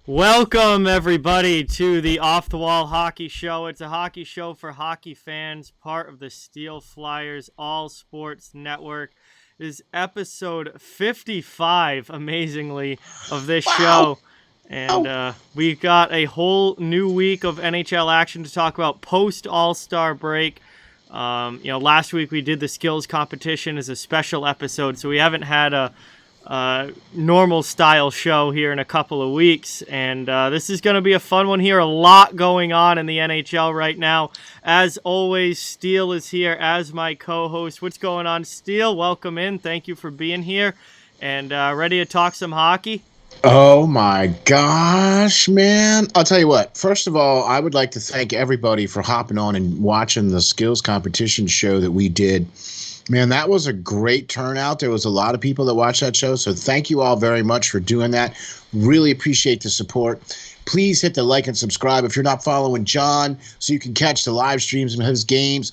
Welcome, everybody, to the Off the Wall Hockey Show. It's a hockey show for hockey fans, part of the Steel Flyers All Sports Network. It is episode 55, amazingly, of this show. And we've got a whole new week of NHL action to talk about post-All-Star break. Last week we did the skills competition as a special episode, so we haven't had a normal style show here in a couple of weeks, and this is going to be a fun one here. A lot going on in the NHL right now. As always, Steele is here as my co-host. What's going on, Steele? Welcome in. Thank you for being here, and ready to talk some hockey? Oh my gosh, man. I'll tell you what. First of all, I would like to thank everybody for hopping on and watching the skills competition show that we did. Man, that was a great turnout. There was a lot of people that watched that show, so thank you all very much for doing that. Really appreciate the support. Please hit the like and subscribe if you're not following John so you can catch the live streams of his games.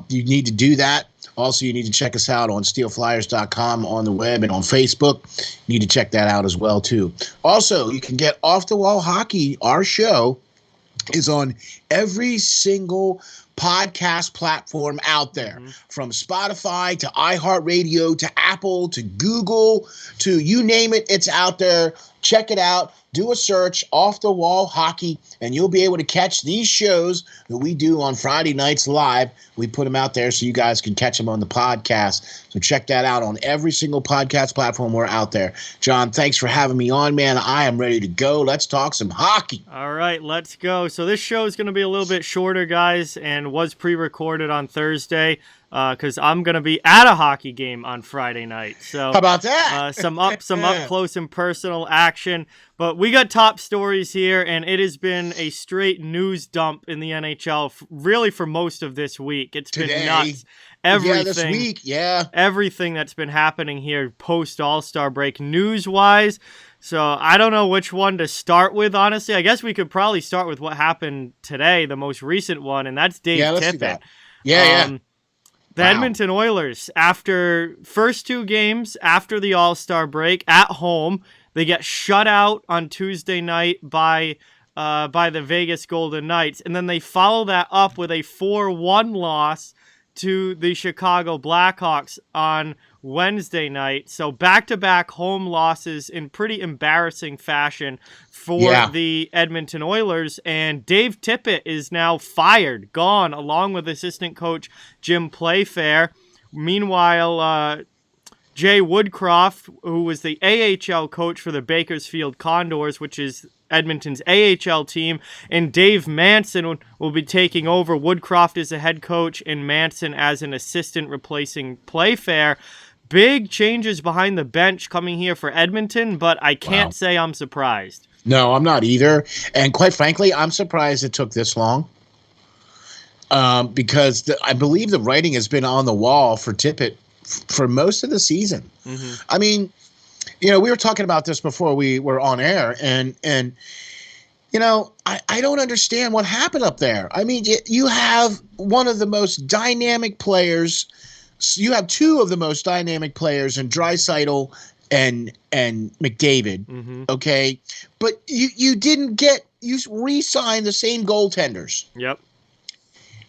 You need to do that. Also, you need to check us out on steelflyers.com on the web and on Facebook. You need to check that out as well, too. Also, you can get Off the Wall Hockey. Our show is on every single podcast platform out there, from Spotify to iHeartRadio to Apple to Google to you name it, it's out there. Check it out. Do a search, Off the Wall Hockey, and you'll be able to catch these shows that we do on Friday nights live. We put them out there so you guys can catch them on the podcast. So check that out on every single podcast platform we're out there. John, thanks for having me on, man. I am ready to go. Let's talk some hockey. All right, let's go. So this show is going to be a little bit shorter, guys, and was pre-recorded on Thursday because I'm going to be at a hockey game on Friday night. So how about that? some up close and personal action. But we got top stories here, and it has been a straight news dump in the NHL really for most of this week. It's been nuts. This week, everything that's been happening here post All-Star break news-wise. So I don't know which one to start with, honestly. I guess we could probably start with what happened today, the most recent one, and that's Dave Tippett. The Edmonton Oilers, after first two games after the All-Star break at home, they get shut out on Tuesday night by the Vegas Golden Knights, and then they follow that up with a 4-1 loss to the Chicago Blackhawks on Wednesday night. So back-to-back home losses in pretty embarrassing fashion for the Edmonton Oilers, and Dave Tippett is now fired, gone, along with assistant coach Jim Playfair. Meanwhile, Jay Woodcroft, who was the AHL coach for the Bakersfield Condors, which is Edmonton's AHL team, and Dave Manson will be taking over. Woodcroft is a head coach and Manson as an assistant replacing Playfair. Big changes behind the bench coming here for Edmonton, but I can't say I'm surprised. No, I'm not either. And quite frankly, I'm surprised it took this long because I believe the writing has been on the wall for Tippett for most of the season. I mean, we were talking about this before we were on air, and I don't understand what happened up there. I mean, you have one of the most dynamic players. You have two of the most dynamic players in Draisaitl and McDavid, okay? But you re-signed the same goaltenders. Yep.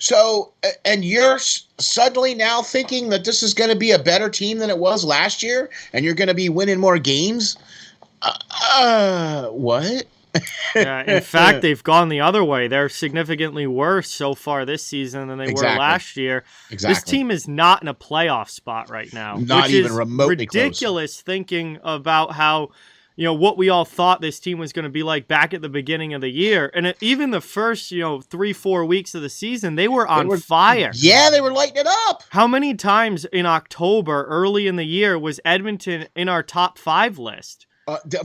So, and you're suddenly now thinking that this is going to be a better team than it was last year, and you're going to be winning more games? What? In fact, they've gone the other way. They're significantly worse so far this season than they were last year. This team is not in a playoff spot right now. Not even remotely ridiculous close. Thinking about how, what we all thought this team was going to be like back at the beginning of the year. And even the first, 3-4 weeks of the season, they were on fire. Yeah, they were lighting it up. How many times in October, early in the year, was Edmonton in our top 5 list?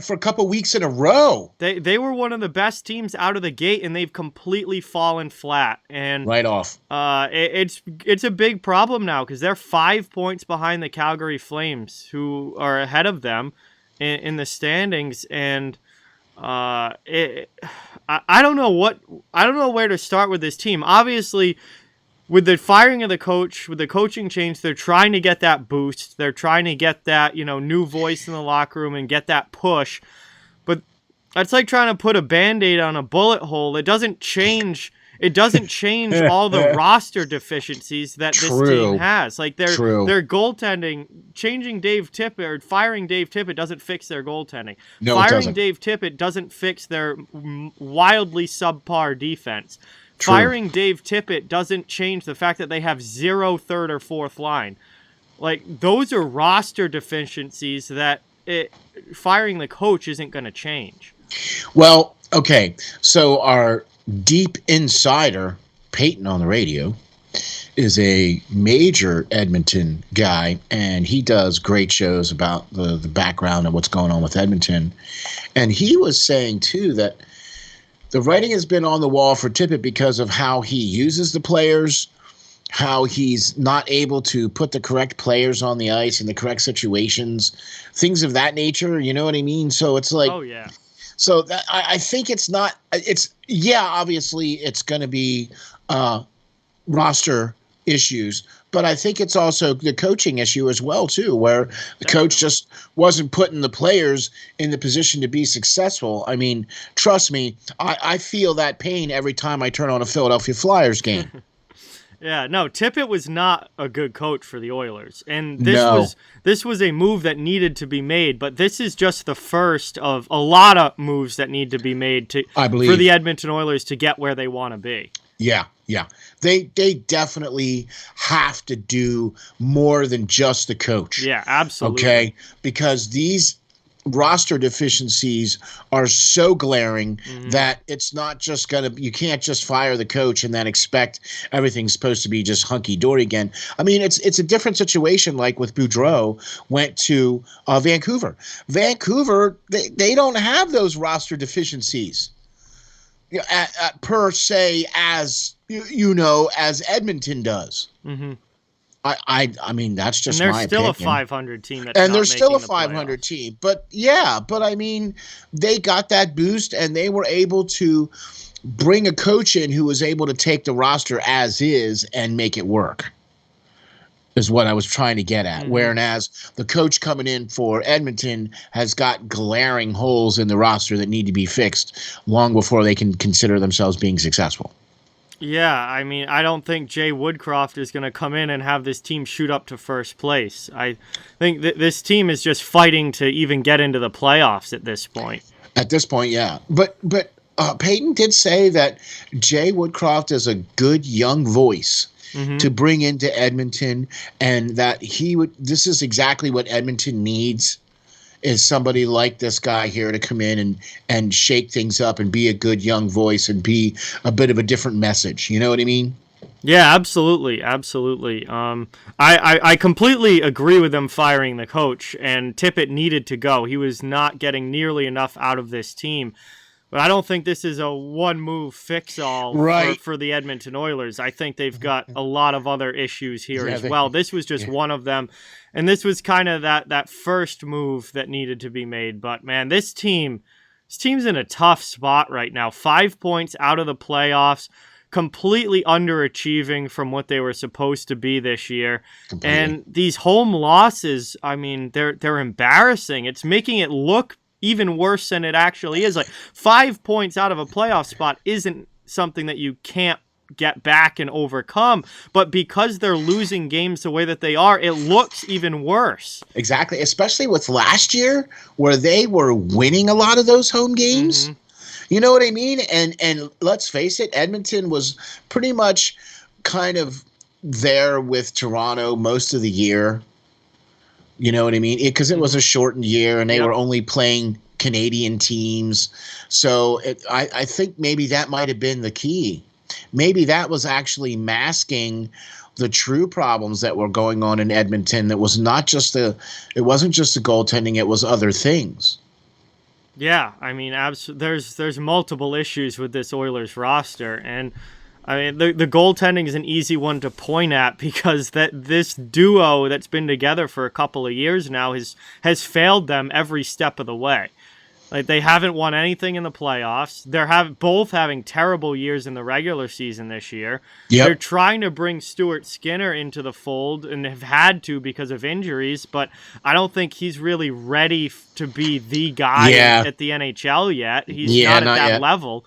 For a couple weeks in a row. They were one of the best teams out of the gate, and they've completely fallen flat. And right off. It's a big problem now because they're 5 points behind the Calgary Flames, who are ahead of them in the standings. And I don't know where to start with this team. Obviously, with the firing of the coach, with the coaching change, they're trying to get that boost. They're trying to get that, new voice in the locker room and get that push. But That's like trying to put a Band-Aid on a bullet hole. It doesn't change. It doesn't change all the roster deficiencies that this team has. Like their goaltending, changing Dave Tippett or firing Dave Tippett doesn't fix their goaltending. No, firing it doesn't. Dave Tippett doesn't fix their wildly subpar defense. Firing Dave Tippett doesn't change the fact that they have 0 third or fourth line. Like, those are roster deficiencies that firing the coach isn't going to change. Well, okay, so our deep insider, Peyton on the radio, is a major Edmonton guy, and he does great shows about the background and what's going on with Edmonton. And he was saying, too, that the writing has been on the wall for Tippett because of how he uses the players, how he's not able to put the correct players on the ice in the correct situations, things of that nature. You know what I mean? So it's like, oh yeah. So that, I think it's not. Obviously it's going to be roster issues, but I think it's also the coaching issue as well too, where the coach just wasn't putting the players in the position to be successful. I mean, trust me, I feel that pain every time I turn on a Philadelphia Flyers game. Yeah, no, Tippett was not a good coach for the Oilers, and this was a move that needed to be made. But this is just the first of a lot of moves that need to be made for the Edmonton Oilers to get where they want to be. Yeah. They definitely have to do more than just the coach. Yeah, absolutely. Okay, because these roster deficiencies are so glaring that it's not just you can't just fire the coach and then expect everything's supposed to be just hunky-dory again. I mean, it's a different situation, like with Boudreau went to Vancouver. Vancouver, they don't have those roster deficiencies per se as as Edmonton does. I mean, that's just my opinion. And they're still a 500 team. They're still a 500 team. But I mean, they got that boost and they were able to bring a coach in who was able to take the roster as is and make it work, is what I was trying to get at. Whereas the coach coming in for Edmonton has got glaring holes in the roster that need to be fixed long before they can consider themselves being successful. Yeah, I mean, I don't think Jay Woodcroft is going to come in and have this team shoot up to first place. I think that this team is just fighting to even get into the playoffs at this point. At this point, yeah. But Peyton did say that Jay Woodcroft is a good young voice to bring into Edmonton, and that this is exactly what Edmonton needs, is somebody like this guy here to come in and shake things up and be a good young voice and be a bit of a different message. You know what I mean? Yeah, absolutely. I completely agree with them firing the coach, and Tippett needed to go. He was not getting nearly enough out of this team. But I don't think this is a one-move fix-all for the Edmonton Oilers. I think they've got a lot of other issues here as well. This was just one of them. And this was kind of that first move that needed to be made. But, man, this team's in a tough spot right now. 5 points out of the playoffs, completely underachieving from what they were supposed to be this year. Completely. And these home losses, I mean, they're embarrassing. It's making it look even worse than it actually is. Like, 5 points out of a playoff spot isn't something that you can't get back and overcome, but because they're losing games the way that they are, it looks even worse. Exactly, especially with last year where they were winning a lot of those home games. You know what I mean? And let's face it, Edmonton was pretty much kind of there with Toronto most of the year. You know what I mean? Because it was a shortened year and they were only playing Canadian teams. So I think maybe that might have been the key. Maybe that was actually masking the true problems that were going on in Edmonton. That was it wasn't just the goaltending, it was other things. Yeah, I mean, there's multiple issues with this Oilers roster, and I mean, the goaltending is an easy one to point at because this duo that's been together for a couple of years now has failed them every step of the way. Like, they haven't won anything in the playoffs. They're both having terrible years in the regular season this year. Yep. They're trying to bring Stuart Skinner into the fold and have had to because of injuries, but I don't think he's really ready to be the guy at the NHL yet. He's not at that level.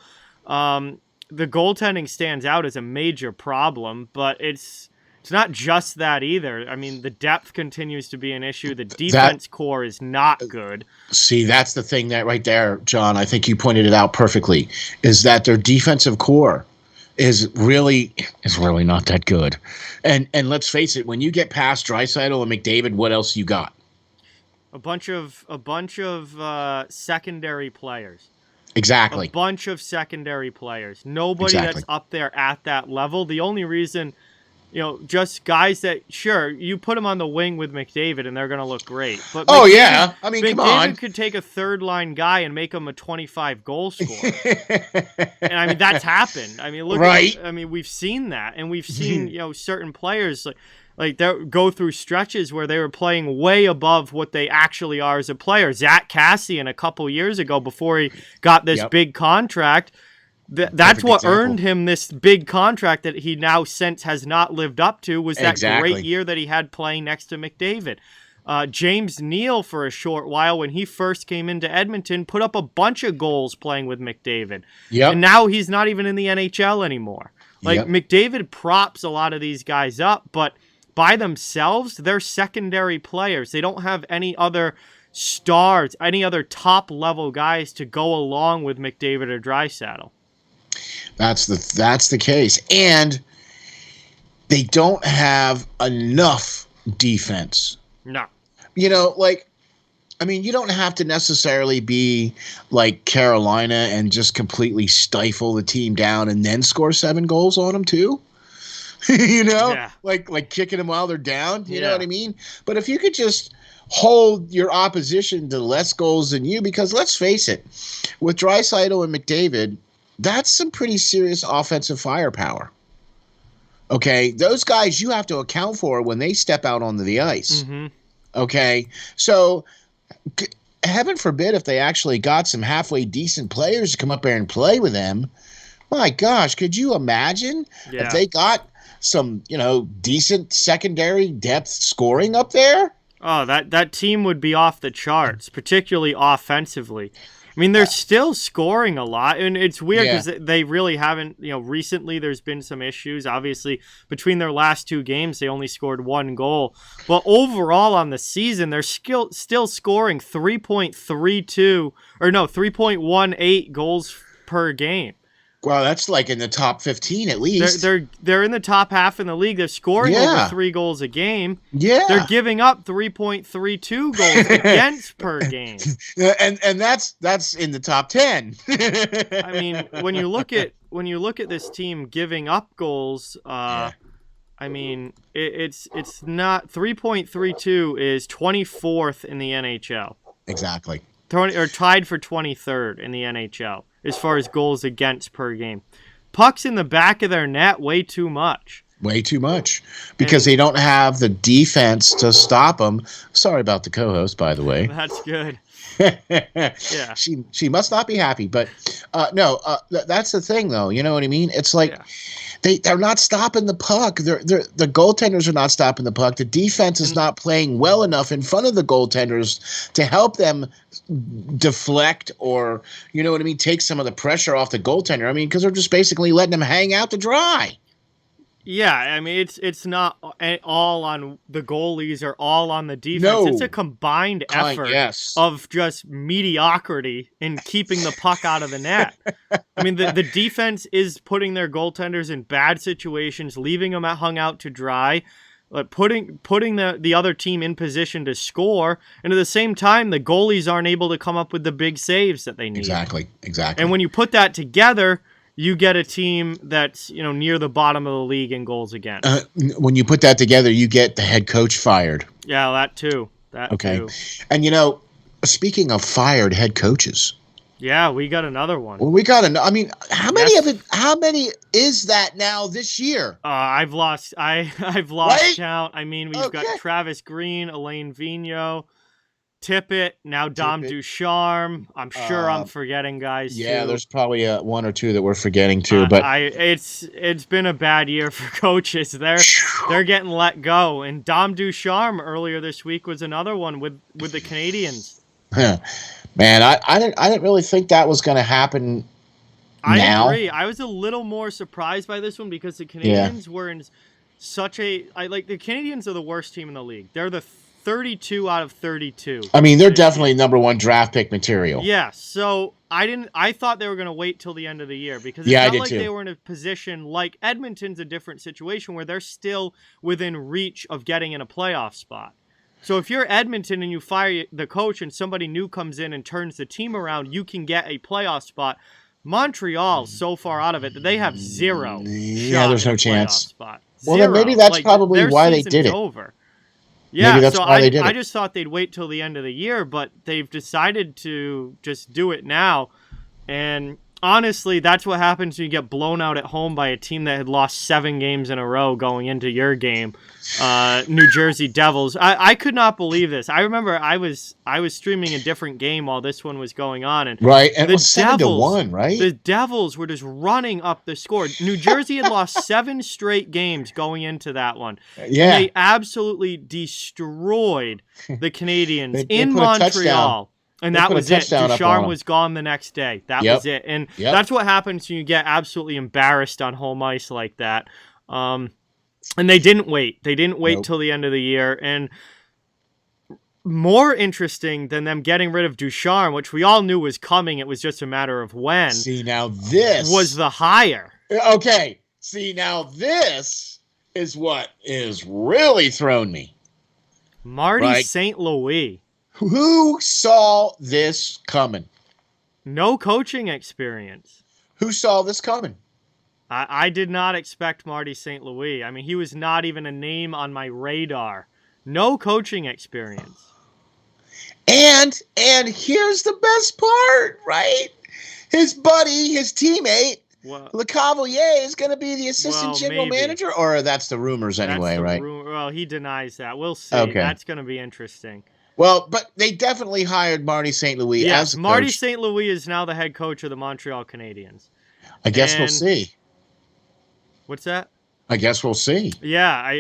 The goaltending stands out as a major problem, but it's not just that either. I mean, the depth continues to be an issue. The defense core is not good. See, that's the thing that right there, John, I think you pointed it out perfectly, is that their defensive core is really not that good. And let's face it, when you get past Draisaitl and McDavid, what else you got? A bunch of secondary players. Exactly. A bunch of secondary players. Nobody that's up there at that level. The only reason, just guys that, sure, you put them on the wing with McDavid and they're going to look great. But I mean, come on. McDavid could take a third-line guy and make him a 25-goal scorer. And, I mean, that's happened. I mean, look we've seen that. And we've seen, certain players like they go through stretches where they were playing way above what they actually are as a player. Zach Kassian a couple years ago, before he got this big contract, that's what earned him this big contract that he now since has not lived up to, was that great year that he had playing next to McDavid. James Neal, for a short while, when he first came into Edmonton, put up a bunch of goals playing with McDavid. Yep. And now he's not even in the NHL anymore. McDavid props a lot of these guys up, but by themselves, they're secondary players. They don't have any other stars, any other top-level guys to go along with McDavid or Draisaitl. That's the case. And they don't have enough defense. No. You don't have to necessarily be like Carolina and just completely stifle the team down and then score 7 goals on them too. Like kicking them while they're down. You know what I mean? But if you could just hold your opposition to less goals than you, because let's face it, with Draisaitl and McDavid, that's some pretty serious offensive firepower. Okay, those guys you have to account for when they step out onto the ice. Mm-hmm. Okay, so heaven forbid if they actually got some halfway decent players to come up there and play with them. My gosh, could you imagine if they got some, decent secondary depth scoring up there? Oh, that team would be off the charts, particularly offensively. I mean, they're still scoring a lot, and it's weird because they really haven't, recently there's been some issues. Obviously, between their last 2 games, they only scored 1 goal. But overall on the season, they're still scoring 3.18 goals per game. Well, that's like in the top 15 at least. They're in the top half in the league. They're scoring over 3 goals a game. Yeah, they're giving up 3.32 goals against per game. And that's in the top 10. I mean, when you look at this team giving up goals, I mean, it's not 3.32 is 24th in the NHL. Exactly. Or tied for 23rd in the NHL as far as goals against per game. Pucks in the back of their net, way too much. Way too much. Because they don't have the defense to stop them. Sorry about the co-host, by the way. That's good. Yeah. She must not be happy. But that's the thing, though. You know what I mean? It's like they're not stopping the puck. The goaltenders are not stopping the puck. The defense is not playing well enough in front of the goaltenders to help them deflect or, you know what I mean, take some of the pressure off the goaltender. I mean, because they're just basically letting them hang out to dry. Yeah, I mean, it's not all on the goalies or all on the defense. No. It's a combined effort of just mediocrity in keeping the puck out of the net. I mean, the defense is putting their goaltenders in bad situations, leaving them hung out to dry, putting the other team in position to score, and at the same time, the goalies aren't able to come up with the big saves that they need. Exactly. And when you put that together, you get a team that's, near the bottom of the league in goals against. When you put that together, you get the head coach fired. Yeah, that too. Too. And, speaking of fired head coaches. Yeah, we got another one. Well, I mean, how many is that now this year? I've lost count. I mean, we've got Travis Green, Alain Vigneault, Tippett, now Dom Tippett. Ducharme. I'm sure I'm forgetting guys Yeah, too. there's probably one or two that we're forgetting too. But it's been a bad year for coaches. They're getting let go. And Dom Ducharme earlier this week was another one with the Canadiens. Man, I didn't really think that was going to happen. I now. agree. I was a little more surprised by this one because the Canadiens were in such the Canadiens are the worst team in the league. They're the 32 out of 32. I mean, they're definitely number one draft pick material. Yeah, so I thought they were going to wait till the end of the year because it's not like they were in a position like Edmonton's a different situation where they're still within reach of getting in a playoff spot. So if you're Edmonton and you fire the coach and somebody new comes in and turns the team around, you can get a playoff spot. Montreal's so far out of it that they have zero. Yeah, there's no chance. Spot. Well, then maybe that's probably why they did it. Over. Yeah, maybe that's why they did it. I just thought they'd wait till the end of the year, but they've decided to just do it now. And honestly, that's what happens when you get blown out at home by a team that had lost 7 games in a row going into your game, New Jersey Devils. I could not believe this. I remember I was streaming a different game while this one was going on, and right, and it was 7-1, right? The Devils were just running up the score. New Jersey had lost 7 straight games going into that one. Yeah, and they absolutely destroyed the Canadiens in Montreal. And that was it. Ducharme was gone the next day. That was it. And that's what happens when you get absolutely embarrassed on home ice like that. And they didn't wait. They didn't wait till the end of the year. And more interesting than them getting rid of Ducharme, which we all knew was coming, it was just a matter of when. See, now this was the hire. Okay. See, now this is what is really thrown me. Marty St. Louis. Who saw this coming? No coaching experience. Who saw this coming? I did not expect Marty St. Louis. I mean, he was not even a name on my radar. No coaching experience. And here's the best part, right? His buddy, his teammate, LeCavalier is going to be the assistant general manager, or that's the rumors anyway, right? Well, he denies that. We'll see. Okay. That's going to be interesting. Well, but they definitely hired Marty St. Louis as a coach. Marty St. Louis is now the head coach of the Montreal Canadiens. I guess we'll see. What's that? I guess we'll see. Yeah,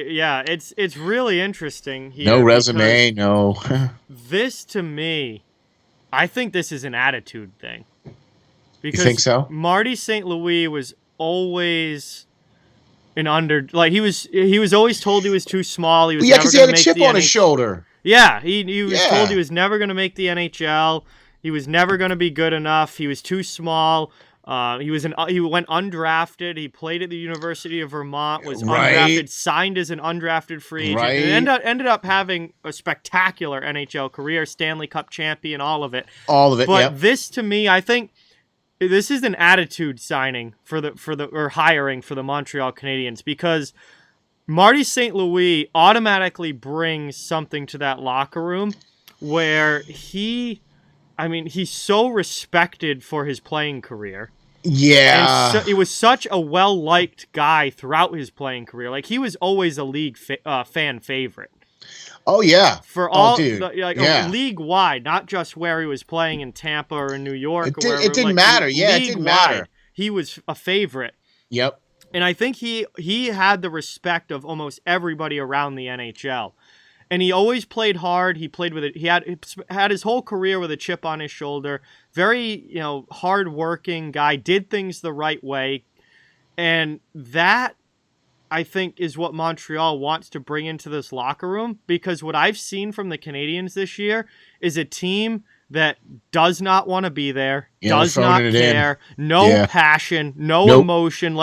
it's really interesting here. No resume, no. This, to me, I think this is an attitude thing. Because you think so? Marty St. Louis was always he was always told he was too small. He was because he had a chip on his shoulder. Yeah, he was told he was never going to make the NHL. He was never going to be good enough. He was too small. He went undrafted. He played at the University of Vermont. Was undrafted, signed as an undrafted free agent, and ended up having a spectacular NHL career, Stanley Cup champion, all of it. But this, to me, I think this is an attitude signing or hiring for the Montreal Canadiens because Marty St. Louis automatically brings something to that locker room where he's so respected for his playing career. Yeah. And he was such a well-liked guy throughout his playing career. Like, he was always a league fan favorite. Oh, yeah. For all, league-wide, not just where he was playing in Tampa or in New York. It didn't matter. Yeah, it didn't matter. He was a favorite. Yep. And I think he had the respect of almost everybody around the NHL. And he always played hard. He played with it. He had his whole career with a chip on his shoulder. Very, hard-working guy. Did things the right way. And that, I think, is what Montreal wants to bring into this locker room. Because what I've seen from the Canadiens this year is a team that does not want to be there, does not care, no passion, no emotion,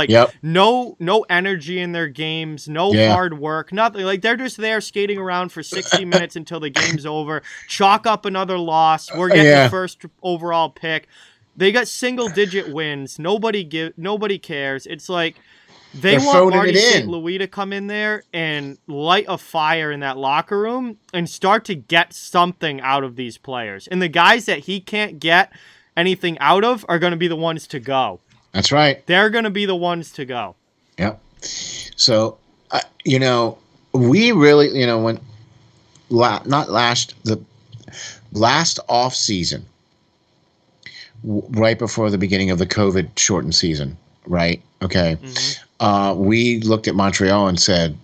no energy in their games, no hard work, nothing. Like, they're just there skating around for 60 minutes until the game's over, chalk up another loss, we're getting the first overall pick. They got single-digit wins. Nobody cares. It's like they want Marty St. Louis to come in there and light a fire in that locker room and start to get something out of these players. And the guys that he can't get anything out of are going to be the ones to go. That's right. They're going to be the ones to go. Yep. So, we really, when last off season, right before the beginning of the COVID shortened season, right? Okay. We looked at Montreal and said,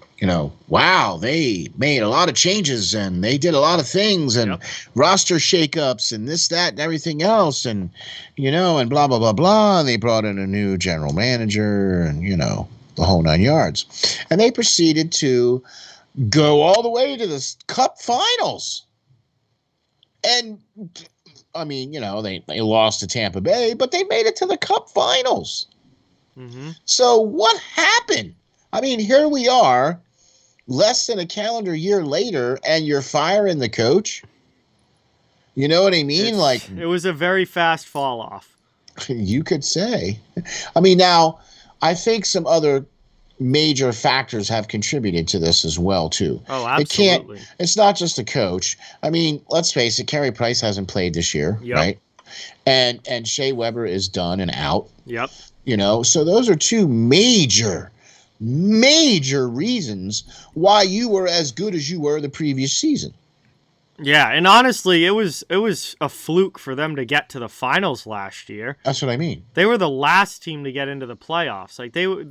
wow, they made a lot of changes and they did a lot of things and roster shakeups and this, that, and everything else. And, and blah, blah, blah, blah. And they brought in a new general manager and, the whole 9 yards. And they proceeded to go all the way to the Cup finals. And, I mean, they lost to Tampa Bay, but they made it to the Cup finals. So what happened? I mean, here we are, less than a calendar year later, and you're firing the coach. You know what I mean? It was a very fast fall off. You could say. I mean, now, I think some other major factors have contributed to this as well, too. Oh, absolutely. It's not just the coach. I mean, let's face it, Carey Price hasn't played this year, right? And Shea Weber is done and out. Yep. So those are two major reasons why you were as good as you were the previous season. Yeah, and honestly, it was a fluke for them to get to the finals last year. That's what I mean. They were the last team to get into the playoffs.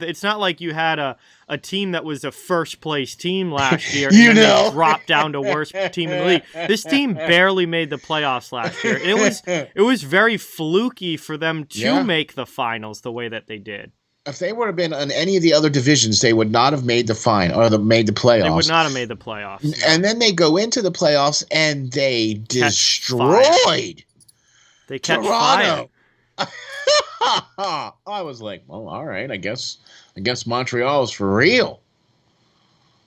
It's not like you had a team that was a first place team last year and then they dropped down to worst team in the league. This team barely made the playoffs last year. It was very fluky for them to make the finals the way that they did. If they would have been in any of the other divisions, they would not have made the made the playoffs. They would not have made the playoffs. And then they go into the playoffs and they destroyed. They kept Toronto. I was like, well, all right, I guess Montreal is for real.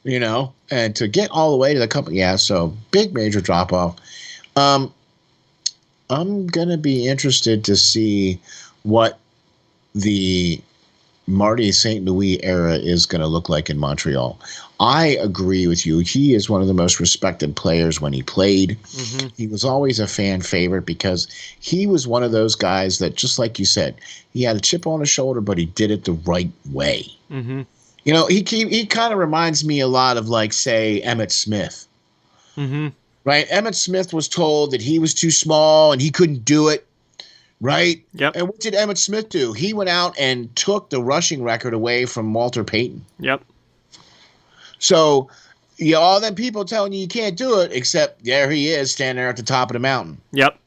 And to get all the way to the Cup, so big major drop off. I'm gonna be interested to see what the Marty St. Louis era is going to look like in Montreal. I agree with you. He is one of the most respected players when he played. He was always a fan favorite because he was one of those guys that, just like you said, he had a chip on his shoulder, but he did it the right way. He kind of reminds me a lot of, like, say, Emmitt Smith. Right? Emmitt Smith was told that he was too small and he couldn't do it. Right? Yep. And what did Emmitt Smith do? He went out and took the rushing record away from Walter Payton. Yep. So, all them people telling you can't do it, except there he is standing there at the top of the mountain. Yep.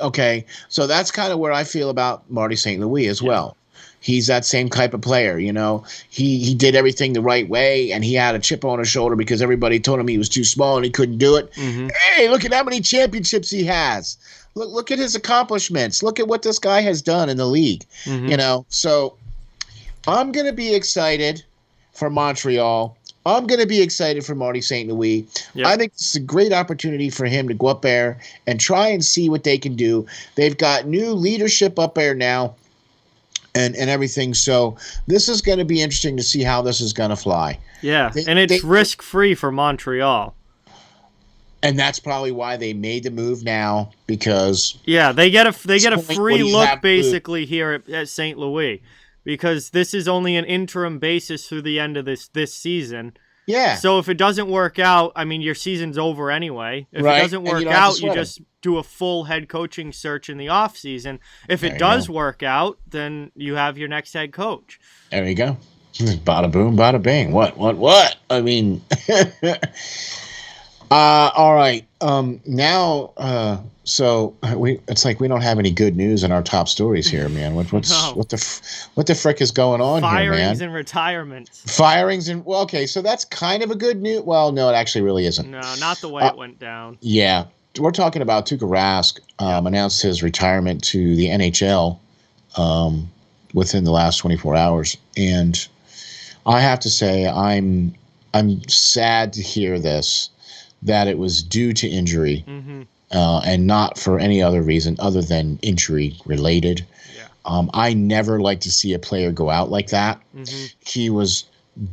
Okay. So that's kind of where I feel about Marty St. Louis as well. He's that same type of player, He did everything the right way, and he had a chip on his shoulder because everybody told him he was too small and he couldn't do it. Hey, look at how many championships he has. Look at his accomplishments. Look at what this guy has done in the league. So I'm going to be excited for Montreal. I'm going to be excited for Marty St. Louis. Yep. I think it's a great opportunity for him to go up there and try and see what they can do. They've got new leadership up there now and everything. So this is going to be interesting to see how this is going to fly. Yeah, and it's risk-free for Montreal. And that's probably why they made the move now, because they get a free look basically here at St. Louis, because this is only an interim basis through the end of this season. Yeah. So if it doesn't work out, I mean, your season's over anyway. If it doesn't work out, you just do a full head coaching search in the off season. If it does work out, then you have your next head coach. There you go. Bada boom, bada bing. What? I mean. All right. So it's like we don't have any good news in our top stories here, man. What the frick is going on here, man? Firings and retirements. Okay, so that's kind of a good news. Well, no, it actually really isn't. No, not the way it went down. Yeah, we're talking about Tuukka Rask announced his retirement to the NHL within the last 24 hours, and I have to say I'm sad to hear this. That it was due to injury and not for any other reason other than injury related. Yeah. I never like to see a player go out like that. He was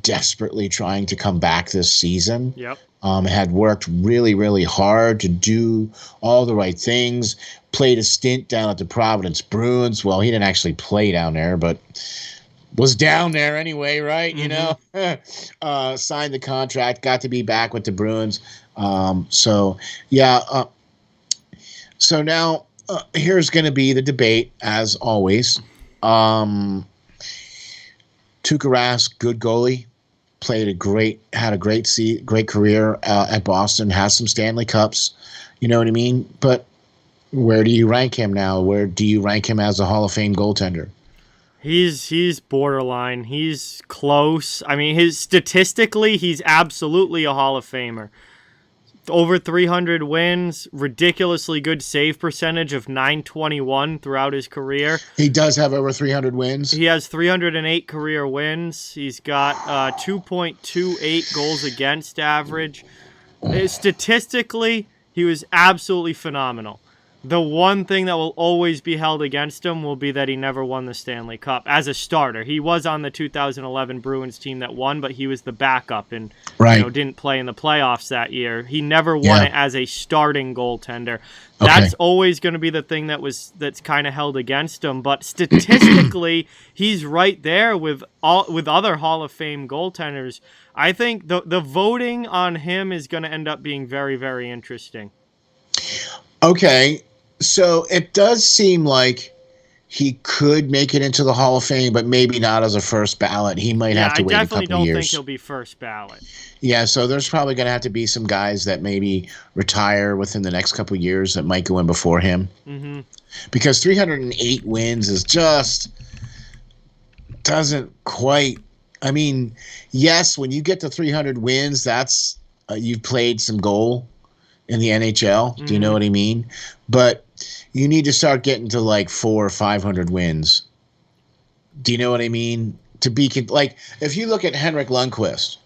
desperately trying to come back this season. Yep. Had worked really, really hard to do all the right things. Played a stint down at the Providence Bruins. Well, he didn't actually play down there, but was down there anyway, right? Signed the contract, got to be back with the Bruins. So now here's going to be the debate, as always. Tuukka Rask, good goalie, had a great career at Boston, has some Stanley Cups. You know what I mean? But where do you rank him now? Where do you rank him as a Hall of Fame goaltender? He's borderline. He's close. I mean, statistically, he's absolutely a Hall of Famer. Over 300 wins, ridiculously good save percentage of .921 throughout his career. He does have over 300 wins. He has 308 career wins. He's got 2.28 goals against average. Statistically, he was absolutely phenomenal. The one thing that will always be held against him will be that he never won the Stanley Cup as a starter. He was on the 2011 Bruins team that won, but he was the backup and didn't play in the playoffs that year. He never won it as a starting goaltender. That's always going to be the thing that's kind of held against him. But statistically, he's right there with other Hall of Fame goaltenders. I think the voting on him is going to end up being very, very interesting. Okay. So it does seem like he could make it into the Hall of Fame, but maybe not as a first ballot. He might have to wait a couple of years. I definitely don't think he'll be first ballot. Yeah, so there's probably going to have to be some guys that maybe retire within the next couple of years that might go in before him. Mm-hmm. Because 308 wins is just doesn't quite. I mean, yes, when you get to 300 wins, that's you've played some goal in the NHL. Do you know what I mean? But you need to start getting to like 400 or 500 wins. Do you know what I mean? To be like, if you look at Henrik Lundqvist.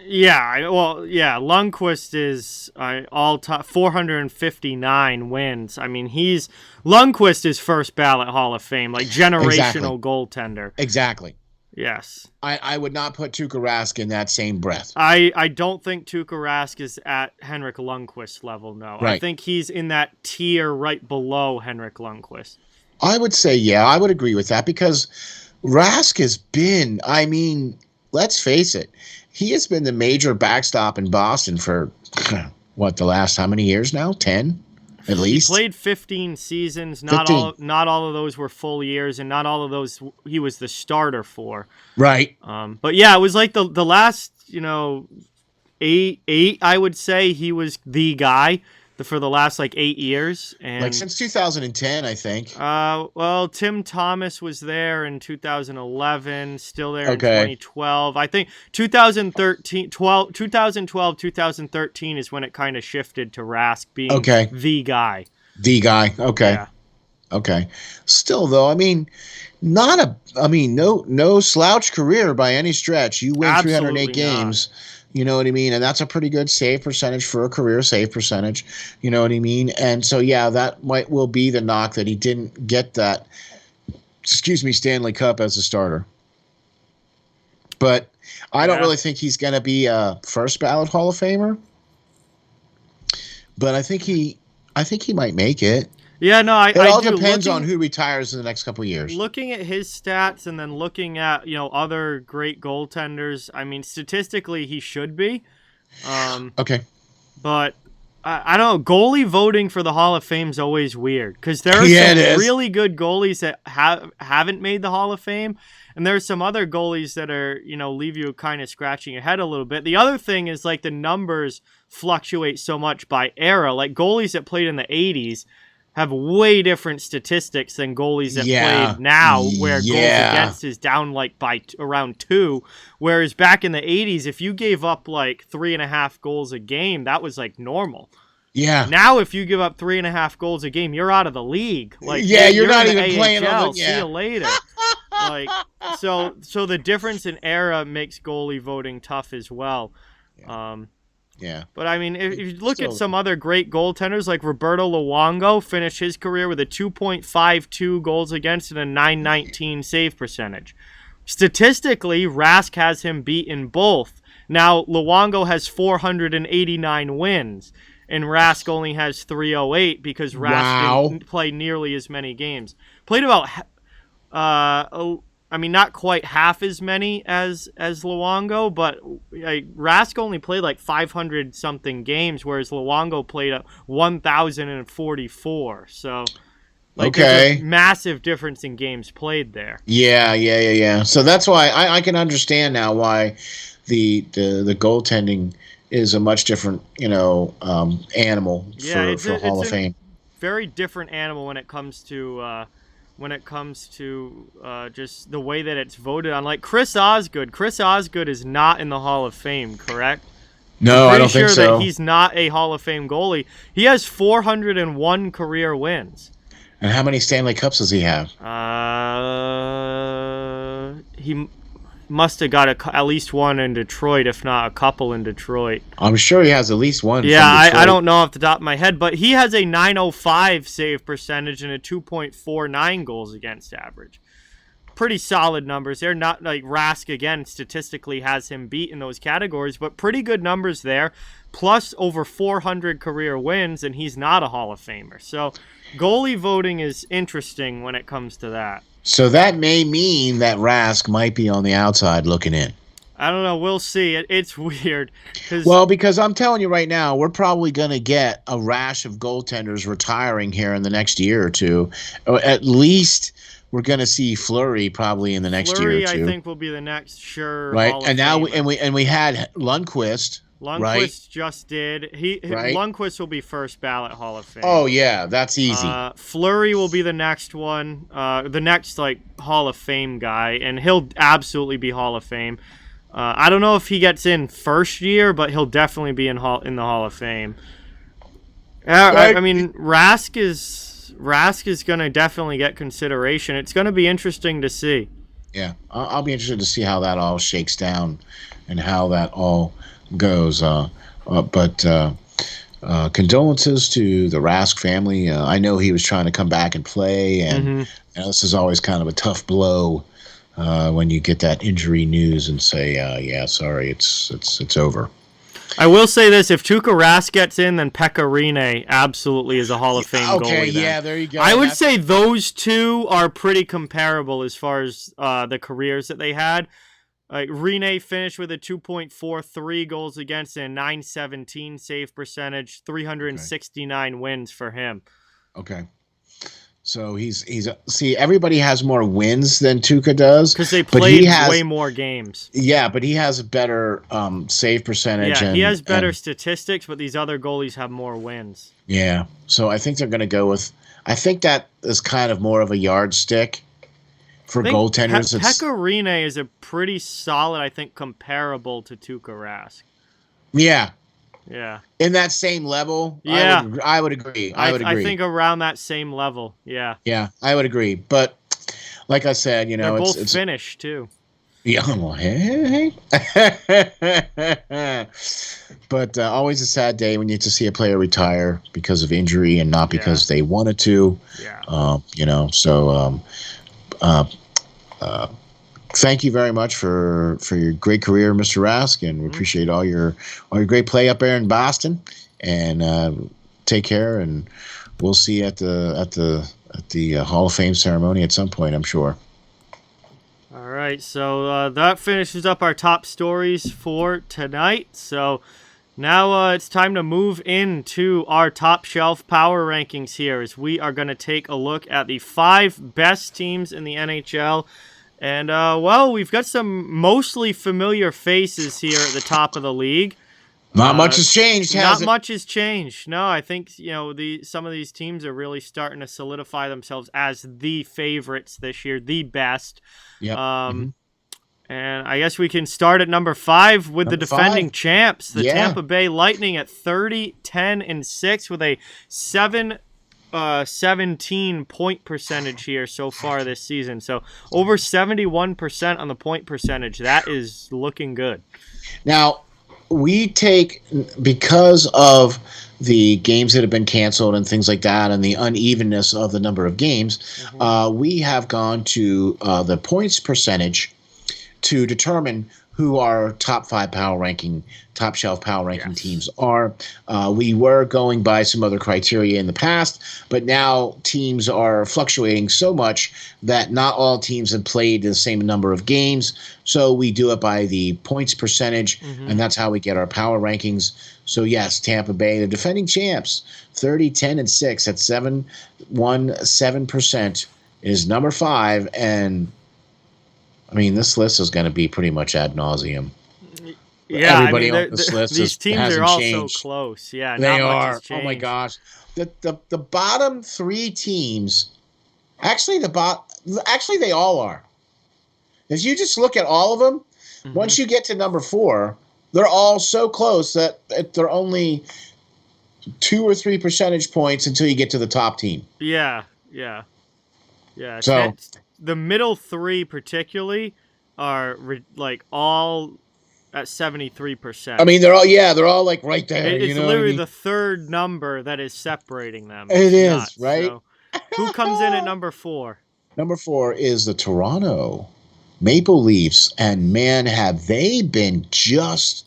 Lundqvist is all time 459 wins. I mean, Lundqvist is first ballot Hall of Fame, like generational goaltender. Exactly. Yes. I would not put Tuukka Rask in that same breath. I don't think Tuukka Rask is at Henrik Lundqvist level, no. Right. I think he's in that tier right below Henrik Lundqvist. I would say, I would agree with that because Rask has been, I mean, let's face it, he has been the major backstop in Boston for, the last how many years now? 10? At least he played 15 seasons. Not all of those were full years, and not all of those he was the starter for. Right. But yeah, it was like the last eight. I would say he was the guy for the last 8 years, and like since 2010, I think. Well, Tim Thomas was there in 2011, still there in 2012. I think 2012, 2013 is when it kind of shifted to Rask being the guy. The guy. Okay. Yeah. Okay. Still though, I mean, no slouch career by any stretch. You win 308 games. Not. You know what I mean? And that's a pretty good save percentage for a career save percentage. You know what I mean? And so, that will be the knock that he didn't get that, Stanley Cup as a starter. But I don't really think he's going to be a first ballot Hall of Famer. But I think he might make it. Yeah, no, it all depends on who retires in the next couple of years. Looking at his stats and then looking at other great goaltenders, I mean, statistically he should be. Okay. But I don't know. Goalie voting for the Hall of Fame is always weird because there are some really good goalies that haven't made the Hall of Fame, and there's some other goalies that are leave you kind of scratching your head a little bit. The other thing is the numbers fluctuate so much by era. Like goalies that played in the 80s have way different statistics than goalies that played now, where goals against is down by around 2. Whereas back in the 80s, if you gave up 3.5 goals a game, that was normal. Yeah. Now, if you give up 3.5 goals a game, you're out of the league. You're not even playing on it. See you later. So the difference in era makes goalie voting tough as well. Yeah. But, I mean, if you look at some other great goaltenders, like Roberto Luongo finished his career with a 2.52 goals against and a .919 save percentage. Statistically, Rask has him beat in both. Now, Luongo has 489 wins, and Rask only has 308 because Rask didn't play nearly as many games. Played about I mean, not quite half as many as Luongo, but Rask only played like 500 something games, whereas Luongo played 1,044. So, like, there's a massive difference in games played there. Yeah. So that's why I can understand now why the goaltending is a much different, animal for Hall of Fame. Very different animal when it comes to just the way that it's voted on. Like Chris Osgood is not in the Hall of Fame, correct? No, I don't think so. That he's not a Hall of Fame goalie. He has 401 career wins. And how many Stanley Cups does he have? He must have got at least one in Detroit, if not a couple in Detroit. I'm sure he has at least one. Yeah, I don't know off the top of my head, but he has a .905 save percentage and a 2.49 goals against average. Pretty solid numbers. They're not like Rask, again, statistically has him beat in those categories, but pretty good numbers there. Plus over 400 career wins, and he's not a Hall of Famer. So goalie voting is interesting when it comes to that. So that may mean that Rask might be on the outside looking in. I don't know. We'll see. It's weird. Because I'm telling you right now, we're probably going to get a rash of goaltenders retiring here in the next year or two. Or at least we're going to see Fleury probably in the next year or two. Fleury, I think, will be the next right. Hall And now Famer. we had Lundqvist. Lundqvist just did. Lundqvist will be first ballot Hall of Fame. Oh yeah, that's easy. Fleury will be the next one, the next Hall of Fame guy, and he'll absolutely be Hall of Fame. I don't know if he gets in first year, but he'll definitely be in the Hall of Fame. I mean, Rask is gonna definitely get consideration. It's gonna be interesting to see. Yeah, I'll be interested to see how that all shakes down, and how that all goes. But condolences to the Rask family. I know he was trying to come back and play, and this is always kind of a tough blow when you get that injury news and say, "Yeah, sorry, it's over." I will say this: if Tuukka Rask gets in, then Pekka Rinne absolutely is a Hall of Fame goalie. Okay, then. Yeah, there you go. I would say those two are pretty comparable as far as the careers that they had. Rinne finished with a 2.43 goals against and a .917 save percentage, 369 wins for him. Okay. So he's see, everybody has more wins than Tuukka does because they played way more games. Yeah, but he has a better save percentage. Yeah, he has better statistics, but these other goalies have more wins. Yeah, so I think they're going to go with. I think that is kind of more of a yardstick for goaltenders. Pekka Rinne is a pretty solid, I think, comparable to Tuukka Rask. Yeah. Yeah. In that same level? Yeah. I would agree. I think around that same level, yeah. Yeah, I would agree. But like I said, they're both Finnish, too. Yeah, well, hey. But always a sad day when you get to see a player retire because of injury and not because they wanted to. Yeah. Thank you very much for your great career, Mr. Rask, and we appreciate all your great play up there in Boston. And take care, and we'll see you at the Hall of Fame ceremony at some point, I'm sure. All right, so that finishes up our top stories for tonight. So now it's time to move into our top shelf power rankings here, as we are going to take a look at the 5 best teams in the NHL. And, we've got some mostly familiar faces here at the top of the league. Not much has changed, has it? Not much has changed. No, I think, some of these teams are really starting to solidify themselves as the favorites this year, the best. Yep. And I guess we can start at number 5 with the defending champs, the Tampa Bay Lightning at 30-10-6 with a 17 point percentage here so far this season. So over 71% on the point percentage. That is looking good. Now, we take, because of the games that have been canceled and things like that and the unevenness of the number of games, we have gone to the points percentage to determine who our top shelf power ranking teams are. We were going by some other criteria in the past, but now teams are fluctuating so much that not all teams have played the same number of games. So we do it by the points percentage, and that's how we get our power rankings. So yes, Tampa Bay, the defending champs, 30-10-6 at 7.17% is number 5, and I mean, this list is going to be pretty much ad nauseum. Yeah, everybody on this list these teams hasn't are all changed. so close. Yeah, they not much are. has changed. Oh my gosh, the bottom 3 teams, actually they all are. If you just look at all of them, once you get to number 4, they're all so close that they're only 2 or 3 percentage points until you get to the top team. Yeah. So the middle 3 particularly are like all at 73%. I mean, they're all like right there. It's literally what I mean? The third number that is separating them. It is nuts, right? So, who comes in at number 4? Number 4 is the Toronto Maple Leafs, and man, have they been just.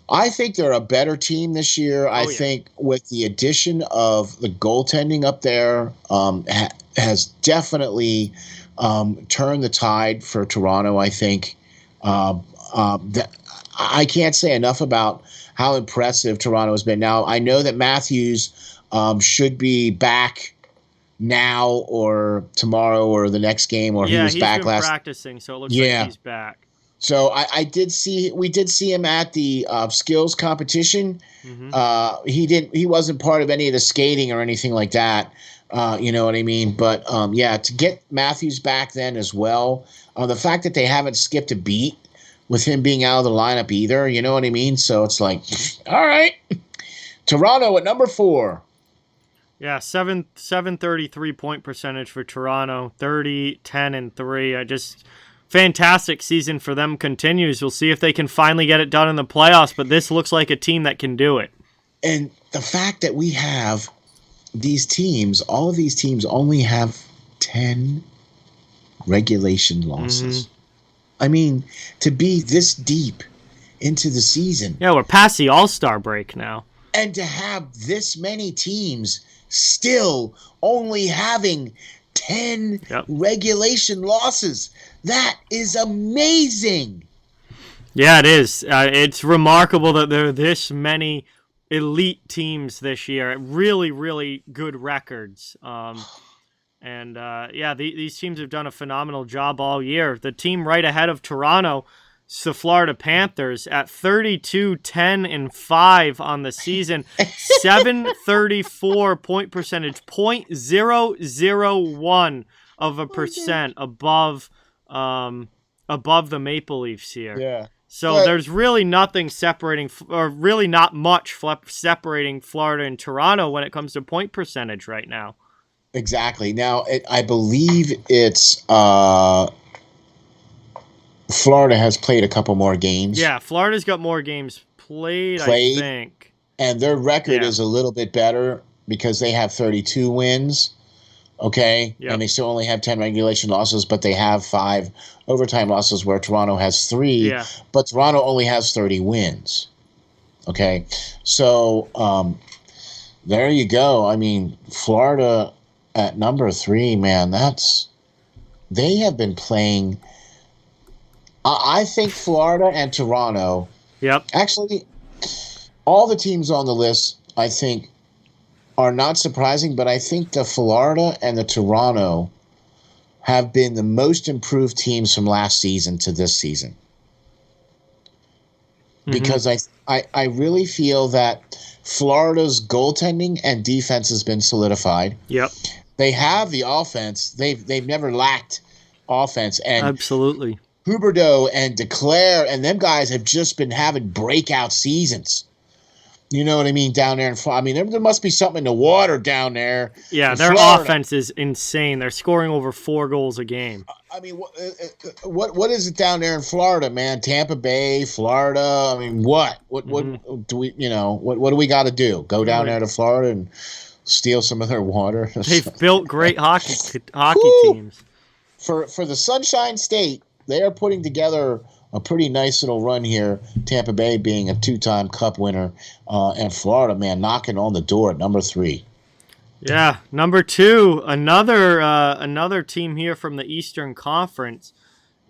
I think they're a better team this year. I think with the addition of the goaltending up there, has definitely turned the tide for Toronto. I think I can't say enough about how impressive Toronto has been. Now, I know that Matthews should be back now or tomorrow or the next game, or he was back been practicing, so it looks like he's back. So we did see him at the skills competition. He wasn't part of any of the skating or anything like that. You know what I mean? But to get Matthews back then as well, the fact that they haven't skipped a beat with him being out of the lineup either, you know what I mean? So it's like, all right, Toronto at number 4. Yeah, 733 point percentage for Toronto, 30-10-3. Fantastic season for them continues. We'll see if they can finally get it done in the playoffs, but this looks like a team that can do it. And the fact that we have these teams, all of these teams only have 10 regulation losses. I mean, to be this deep into the season. Yeah, we're past the All-Star break now. And to have this many teams still only having 10 regulation losses. That is amazing. Yeah, it is. It's remarkable that there are this many elite teams this year. Really, really good records. These teams have done a phenomenal job all year. The team right ahead of Toronto, the Florida Panthers, at 32-10-5 on the season, 734 point percentage, 0.001 of a percent above the Maple Leafs here. Yeah. So there's really nothing separating, or really not much separating Florida and Toronto when it comes to point percentage right now. Exactly. Now, I believe it's Florida has played a couple more games. Yeah, Florida's got more games played. I think. And their record is a little bit better because they have 32 wins. Okay. Yep. And they still only have 10 regulation losses, but they have 5 overtime losses where Toronto has 3. Yeah. But Toronto only has 30 wins. Okay. So there you go. I mean, Florida at number 3, man, they have been playing. I think Florida and Toronto. Yep. Actually, all the teams on the list, I think, are not surprising, but I think the Florida and the Toronto have been the most improved teams from last season to this season. Because I really feel that Florida's goaltending and defense has been solidified. Yep. They have the offense. They've never lacked offense. And absolutely. Huberdeau and DeClaire and them guys have just been having breakout seasons. You know what I mean? Down there in Florida. I mean, there must be something in the water down there. Yeah, their offense is insane. They're scoring over 4 goals a game. I mean, what is it down there in Florida, man? Tampa Bay, Florida. I mean, what do we? You know, what do we got to do? Go down there to Florida and steal some of their water? They've built great hockey teams. For the Sunshine State they are putting together a pretty nice little run here. Tampa Bay being a 2-time Cup winner, and Florida, man, knocking on the door at number 3. Yeah, number 2, another team here from the Eastern Conference,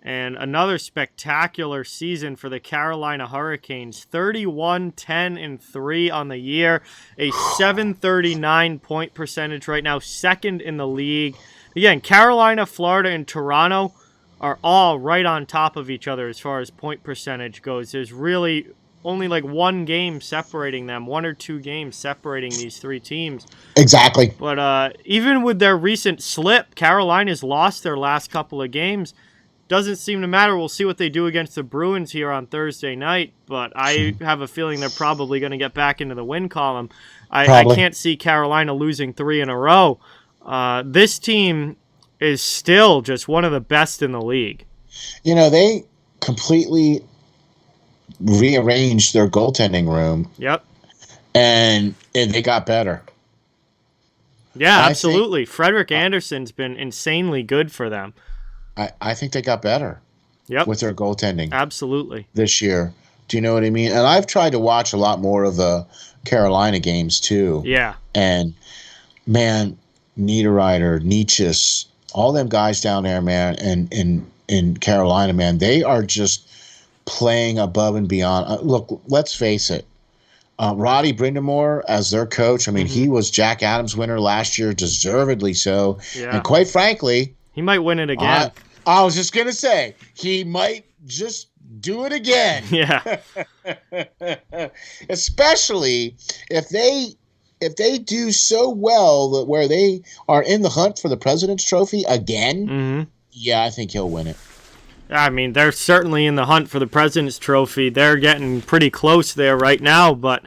and another spectacular season for the Carolina Hurricanes. 31-10-3 on the year, a 739 point percentage right now, second in the league. Again, Carolina, Florida, and Toronto are all right on top of each other as far as point percentage goes. There's really only like one game separating them, 1 or 2 games separating these 3 teams. Exactly. But even with their recent slip, Carolina's lost their last couple of games. Doesn't seem to matter. We'll see what they do against the Bruins here on Thursday night, but I have a feeling they're probably going to get back into the win column. I can't see Carolina losing 3 in a row. This team is still just one of the best in the league. You know, they completely rearranged their goaltending room. Yep. And they got better. Yeah, absolutely. Frederik Andersen's been insanely good for them. I think they got better. Yep. With their goaltending. Absolutely. This year. Do you know what I mean? And I've tried to watch a lot more of the Carolina games too. Yeah. And man, Niederreiter, Nietzsche, all them guys down there, man, and in Carolina, man, they are just playing above and beyond. Look, let's face it. Roddy Brindamore as their coach, I mean, he was Jack Adams winner last year, deservedly so. Yeah. And quite frankly, he might win it again. I was just going to say, he might just do it again. Yeah. Especially if they do so well that where they are in the hunt for the President's Trophy again, yeah, I think he'll win it. I mean, they're certainly in the hunt for the President's Trophy. They're getting pretty close there right now, but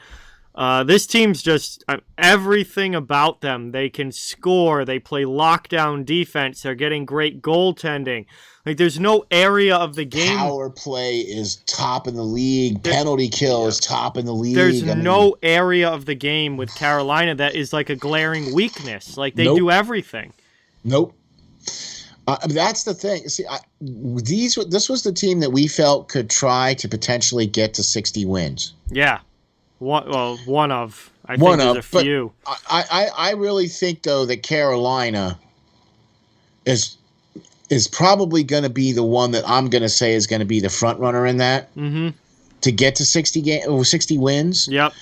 this team's just everything about them. They can score. They play lockdown defense. They're getting great goaltending. Like, there's no area of the game. Power play is top in the league. Penalty kill is top in the league. There's no area of the game with Carolina that is like a glaring weakness. Like, they do everything. Nope. That's the thing. See, this was the team that we felt could try to potentially get to 60 wins. Yeah. One of. I think there's a few. I really think, though, that Carolina is probably going to be the one that I'm going to say is going to be the front runner in that to get to 60 wins. Yep.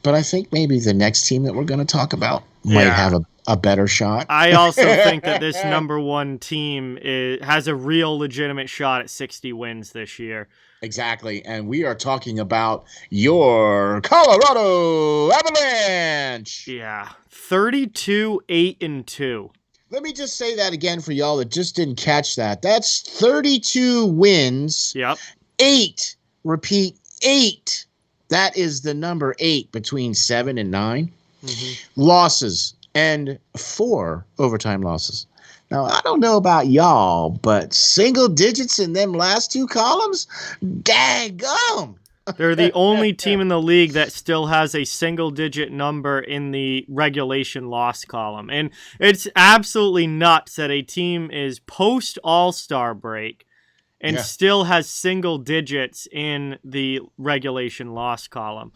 But I think maybe the next team that we're going to talk about might have a better shot. I also think that this number 1 team has a real legitimate shot at 60 wins this year. Exactly. And we are talking about your Colorado Avalanche. Yeah. 32-8-2. Let me just say that again for y'all that just didn't catch that. That's 32 wins. Yep. 8. Repeat, 8. That is the number 8 between 7 and 9. Losses and 4 overtime losses. Now, I don't know about y'all, but single digits in them last 2 columns? Daggum! They're the only team in the league that still has a single-digit number in the regulation loss column. And it's absolutely nuts that a team is post-All-Star break and still has single digits in the regulation loss column.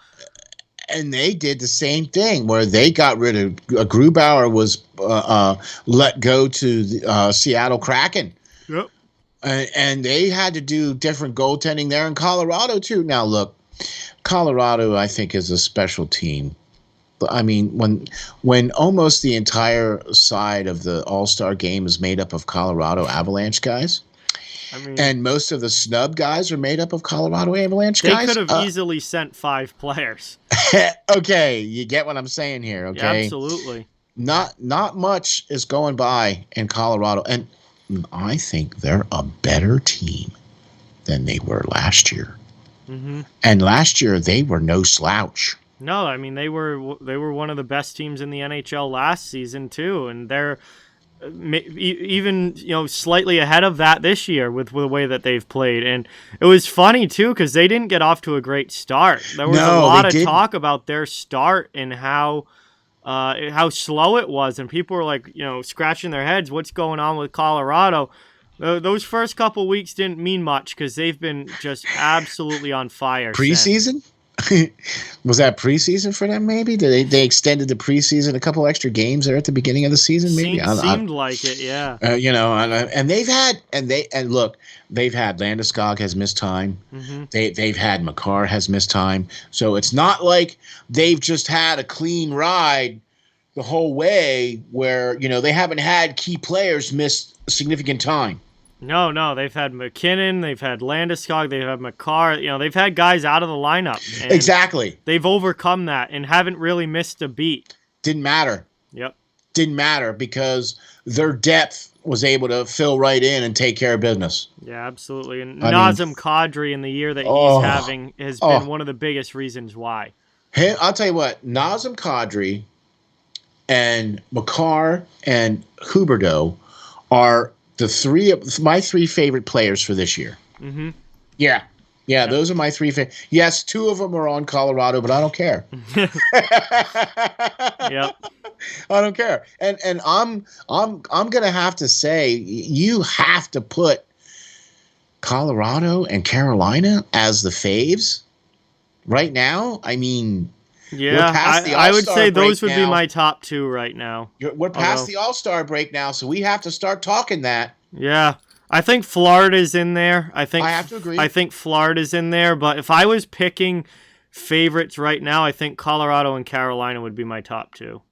And they did the same thing where they got rid of Grubauer was let go to the Seattle Kraken. Yep. And they had to do different goaltending there in Colorado, too. Now, look, Colorado, I think, is a special team. But I mean, when almost the entire side of the All-Star game is made up of Colorado Avalanche guys, and most of the snub guys are made up of Colorado Avalanche guys. They could have easily sent 5 players. Okay, you get what I'm saying here, okay? Yeah, absolutely. Not much is going by in Colorado, and I think they're a better team than they were last year. And last year they were no slouch. No, I mean they were one of the best teams in the NHL last season too, and they're even slightly ahead of that this year with the way that they've played. And it was funny too because they didn't get off to a great start. There was a lot of talk about their start and how slow it was, and people were like scratching their heads, what's going on with Colorado? Those first couple weeks didn't mean much because they've been just absolutely on fire. Preseason? Was that preseason for them? Maybe they extended the preseason a couple extra games there at the beginning of the season. Maybe seemed like it, yeah. And they've had look, they've had Landeskog has missed time. Mm-hmm. They've had Makar has missed time. So it's not like they've just had a clean ride the whole way where they haven't had key players miss significant time. No, they've had McKinnon, they've had Landeskog, they've had Makar. They've had guys out of the lineup. And exactly. They've overcome that and haven't really missed a beat. Didn't matter. Yep. Didn't matter because their depth was able to fill right in and take care of business. Yeah, absolutely. And Nazem Kadri in the year that he's having has been one of the biggest reasons why. Hey, I'll tell you what, Nazem Kadri and Makar and Huberdeau are my three favorite players for this year. Mm-hmm. Yeah, those are my three favorite. Yes, two of them are on Colorado, but I don't care. Yep. I don't care. And I'm gonna have to say you have to put Colorado and Carolina as the faves right now. I mean, yeah, I would say those would be my top two right now. We're past the All-Star break now, so we have to start talking that. Yeah, I think Florida's in there. I have to agree. I think Florida's in there, but if I was picking favorites right now, I think Colorado and Carolina would be my top two.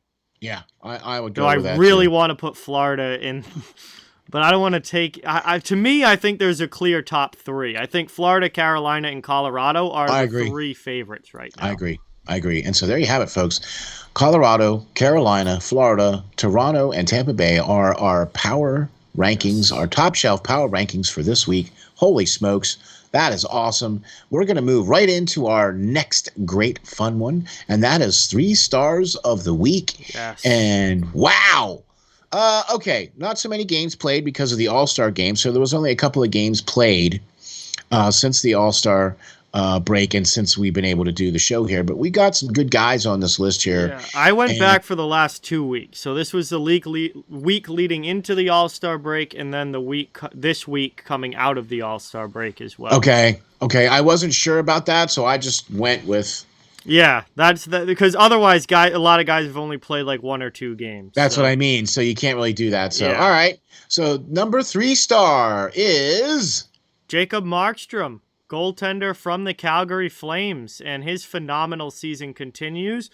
Yeah, I would go with that. I really want to put Florida in, but I don't want to take. To me, I think there's a clear top three. I think Florida, Carolina, and Colorado are the three favorites right now. I agree. And so there you have it, folks. Colorado, Carolina, Florida, Toronto, and Tampa Bay are our power rankings, our top shelf power rankings for this week. Holy smokes. That is awesome. We're going to move right into our next great fun one, and that is 3 stars of the week. Yes. And wow. Okay, not so many games played because of the All-Star game, so there was only a couple of games played since the All-Star break and since we've been able to do the show here, but we got some good guys on this list here. Yeah, I went back for the last 2 weeks, so this was the week leading into the All-Star break, and then this week coming out of the All-Star break as well. Okay, I wasn't sure about that, so I just went with. Yeah, because otherwise, a lot of guys have only played like 1 or 2 games. That's what I mean. So you can't really do that. So yeah. All right. So number 3 star is Jacob Markstrom, goaltender from the Calgary Flames, and his phenomenal season continues.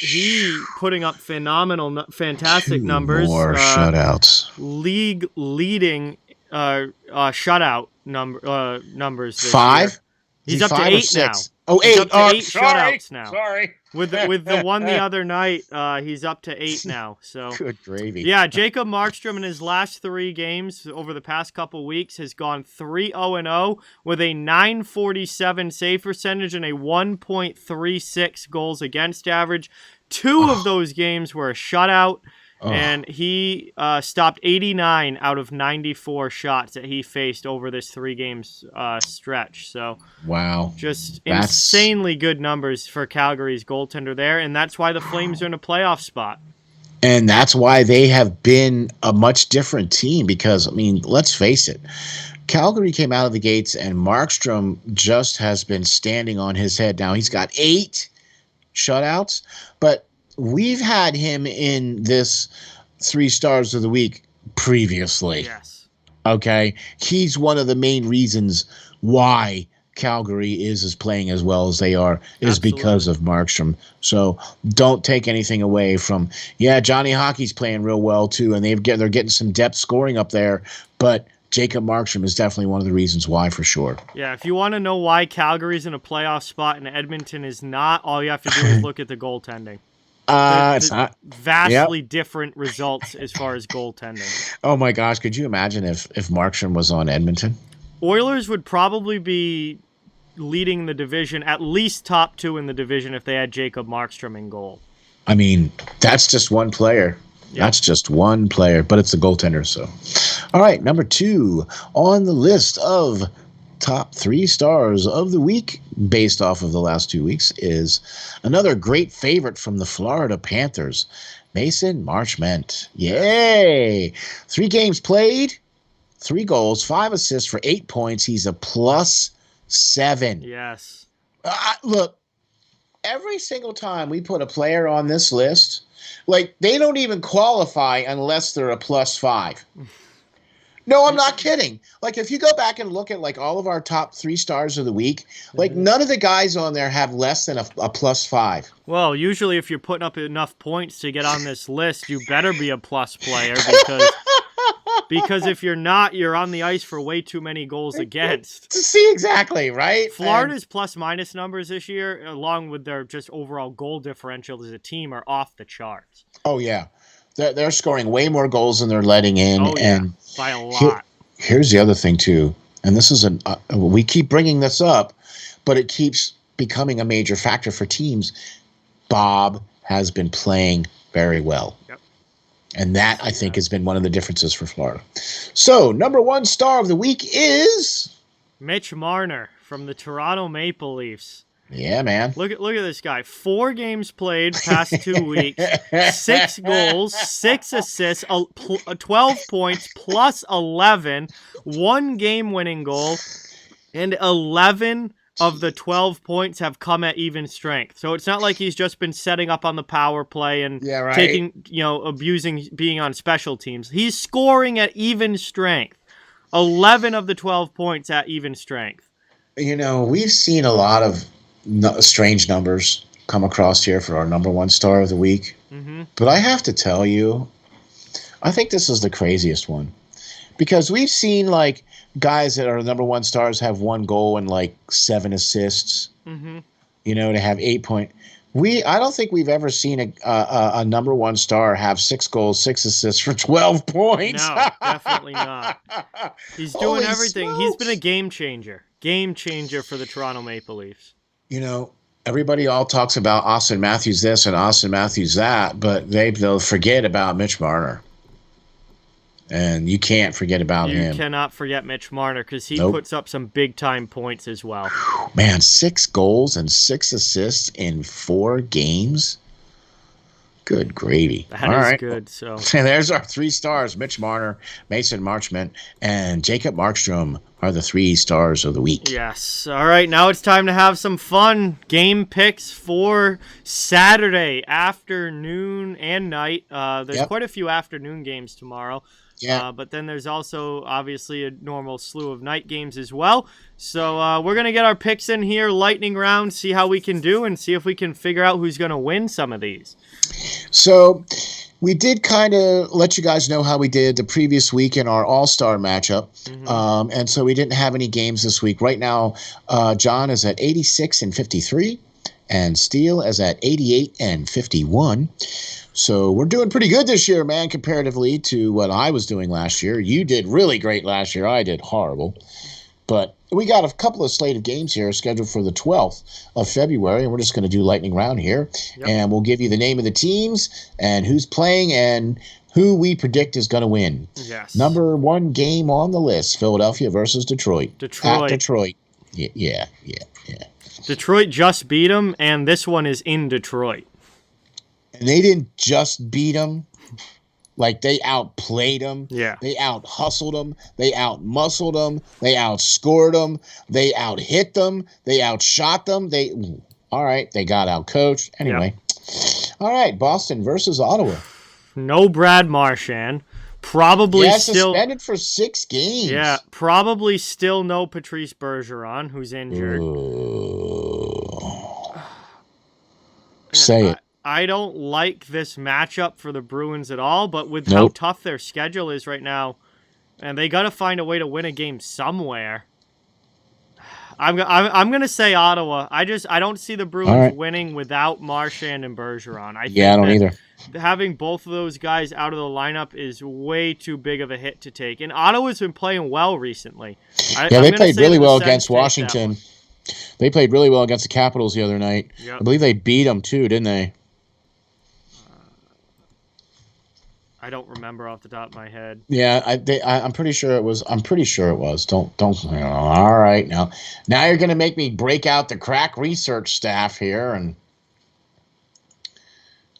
He putting up fantastic numbers. More shutouts. League leading shutout numbers. This 5. Year. He's up to 8 now. Oh, 8. He's up to 8 sorry. shutouts now. Sorry. With the one the other night, he's up to 8 now. So good gravy. Yeah, Jacob Markstrom in his last 3 games over the past couple weeks has gone 3-0-0 with a .947 save percentage and a 1.36 goals against average. 2 of those games were a shutout. And he stopped 89 out of 94 shots that he faced over this 3 games stretch. So, wow, just insanely good numbers for Calgary's goaltender there, and that's why the Flames are in a playoff spot. And that's why they have been a much different team because, I mean, let's face it, Calgary came out of the gates and Markstrom just has been standing on his head. Now he's got 8 shutouts, but we've had him in this 3 stars of the week previously. Yes. Okay. He's one of the main reasons why Calgary is playing as well as they are is because of Markstrom. So don't take anything away from, Johnny Hockey's playing real well too. And they're getting some depth scoring up there, but Jacob Markstrom is definitely one of the reasons why, for sure. Yeah, if you want to know why Calgary's in a playoff spot and Edmonton is not, all you have to do is look at the goaltending. It's not vastly different results as far as goaltending. Oh my gosh, could you imagine if Markstrom was on Edmonton? Oilers would probably be leading the division, at least top 2 in the division if they had Jacob Markstrom in goal. I mean, that's just one player. Yep. That's just one player, but it's a goaltender. So, all right, number 2 on the list of top 3 stars of the week based off of the last 2 weeks is another great favorite from the Florida Panthers, Mason Marchment. Yay! 3 games played, 3 goals, 5 assists for 8 points. He's a +7. Yes. Look, every single time we put a player on this list, like they don't even qualify unless they're a +5. No, I'm not kidding. Like if you go back and look at like all of our top 3 stars of the week, like none of the guys on there have less than a +5. Well, usually if you're putting up enough points to get on this list, you better be a plus player because if you're not, you're on the ice for way too many goals against. See, exactly, right? Florida's plus-minus numbers this year, along with their just overall goal differential as a team, are off the charts. Oh, yeah. They're scoring way more goals than they're letting in. Oh, yeah, and by a lot. Here's the other thing, too. And this is we keep bringing this up, but it keeps becoming a major factor for teams. Bob has been playing very well. Yep. And that, I think, has been one of the differences for Florida. So, number 1 star of the week is Mitch Marner from the Toronto Maple Leafs. Yeah, man. Look at this guy. 4 games played past 2 weeks, 6 goals, 6 assists, 12 points plus 11, 1 game-winning goal, and 11 of the 12 points have come at even strength. So it's not like he's just been setting up on the power play and abusing being on special teams. He's scoring at even strength. 11 of the 12 points at even strength. We've seen a lot of strange numbers come across here for our number 1 star of the week. Mm-hmm. But I have to tell you, I think this is the craziest one. Because we've seen, like, guys that are number 1 stars have 1 goal and, like, 7 assists, to have 8 points. I don't think we've ever seen a number 1 star have 6 goals, 6 assists for 12 points. No, definitely not. He's doing everything. Smokes. He's been a game changer. Game changer for the Toronto Maple Leafs. Everybody all talks about Austin Matthews this and Austin Matthews that, but they'll forget about Mitch Marner. And you can't forget about him. You cannot forget Mitch Marner because he puts up some big-time points as well. Man, 6 goals and 6 assists in 4 games? Good gravy. That is good. So and there's our 3 stars. Mitch Marner, Mason Marchment, and Jacob Markstrom are the 3 stars of the week. Yes. All right, now it's time to have some fun. Game picks for Saturday afternoon and night. There's quite a few afternoon games tomorrow. Yeah. But then there's also obviously a normal slew of night games as well. So we're going to get our picks in here, lightning round, see how we can do, and see if we can figure out who's going to win some of these. So we did kind of let you guys know how we did the previous week in our all-star matchup. Mm-hmm. And so we didn't have any games this week. Right now, John is at 86-53, and Steele is at 88-51. So we're doing pretty good this year, man, comparatively to what I was doing last year. You did really great last year. I did horrible. But we got a couple of slate of games here scheduled for the 12th of February, and we're just going to do lightning round here. Yep. And we'll give you the name of the teams and who's playing and who we predict is going to win. Yes. Number 1 game on the list, Philadelphia versus Detroit. At Detroit. Yeah. Detroit just beat them, and this one is in Detroit. And they didn't just beat them. Like, they outplayed them. Yeah. They out-hustled them. They out-muscled them. They outscored them. They out-hit them. They outshot them. All right, they got out-coached. Anyway. Yep. All right, Boston versus Ottawa. No Brad Marchand. Probably still suspended for 6 games. Yeah, probably still no Patrice Bergeron, who's injured. Say it. I don't like this matchup for the Bruins at all, but with how tough their schedule is right now, and they got to find a way to win a game somewhere. I'm going to say Ottawa. I don't see the Bruins winning without Marchand and Bergeron. I don't either. Having both of those guys out of the lineup is way too big of a hit to take. And Ottawa's been playing well recently. They played really well against Washington. They played really well against the Capitals the other night. Yep. I believe they beat them too, didn't they? I don't remember off the top of my head. Yeah, I'm pretty sure it was. Don't. All right, now you're gonna make me break out the crack research staff here, and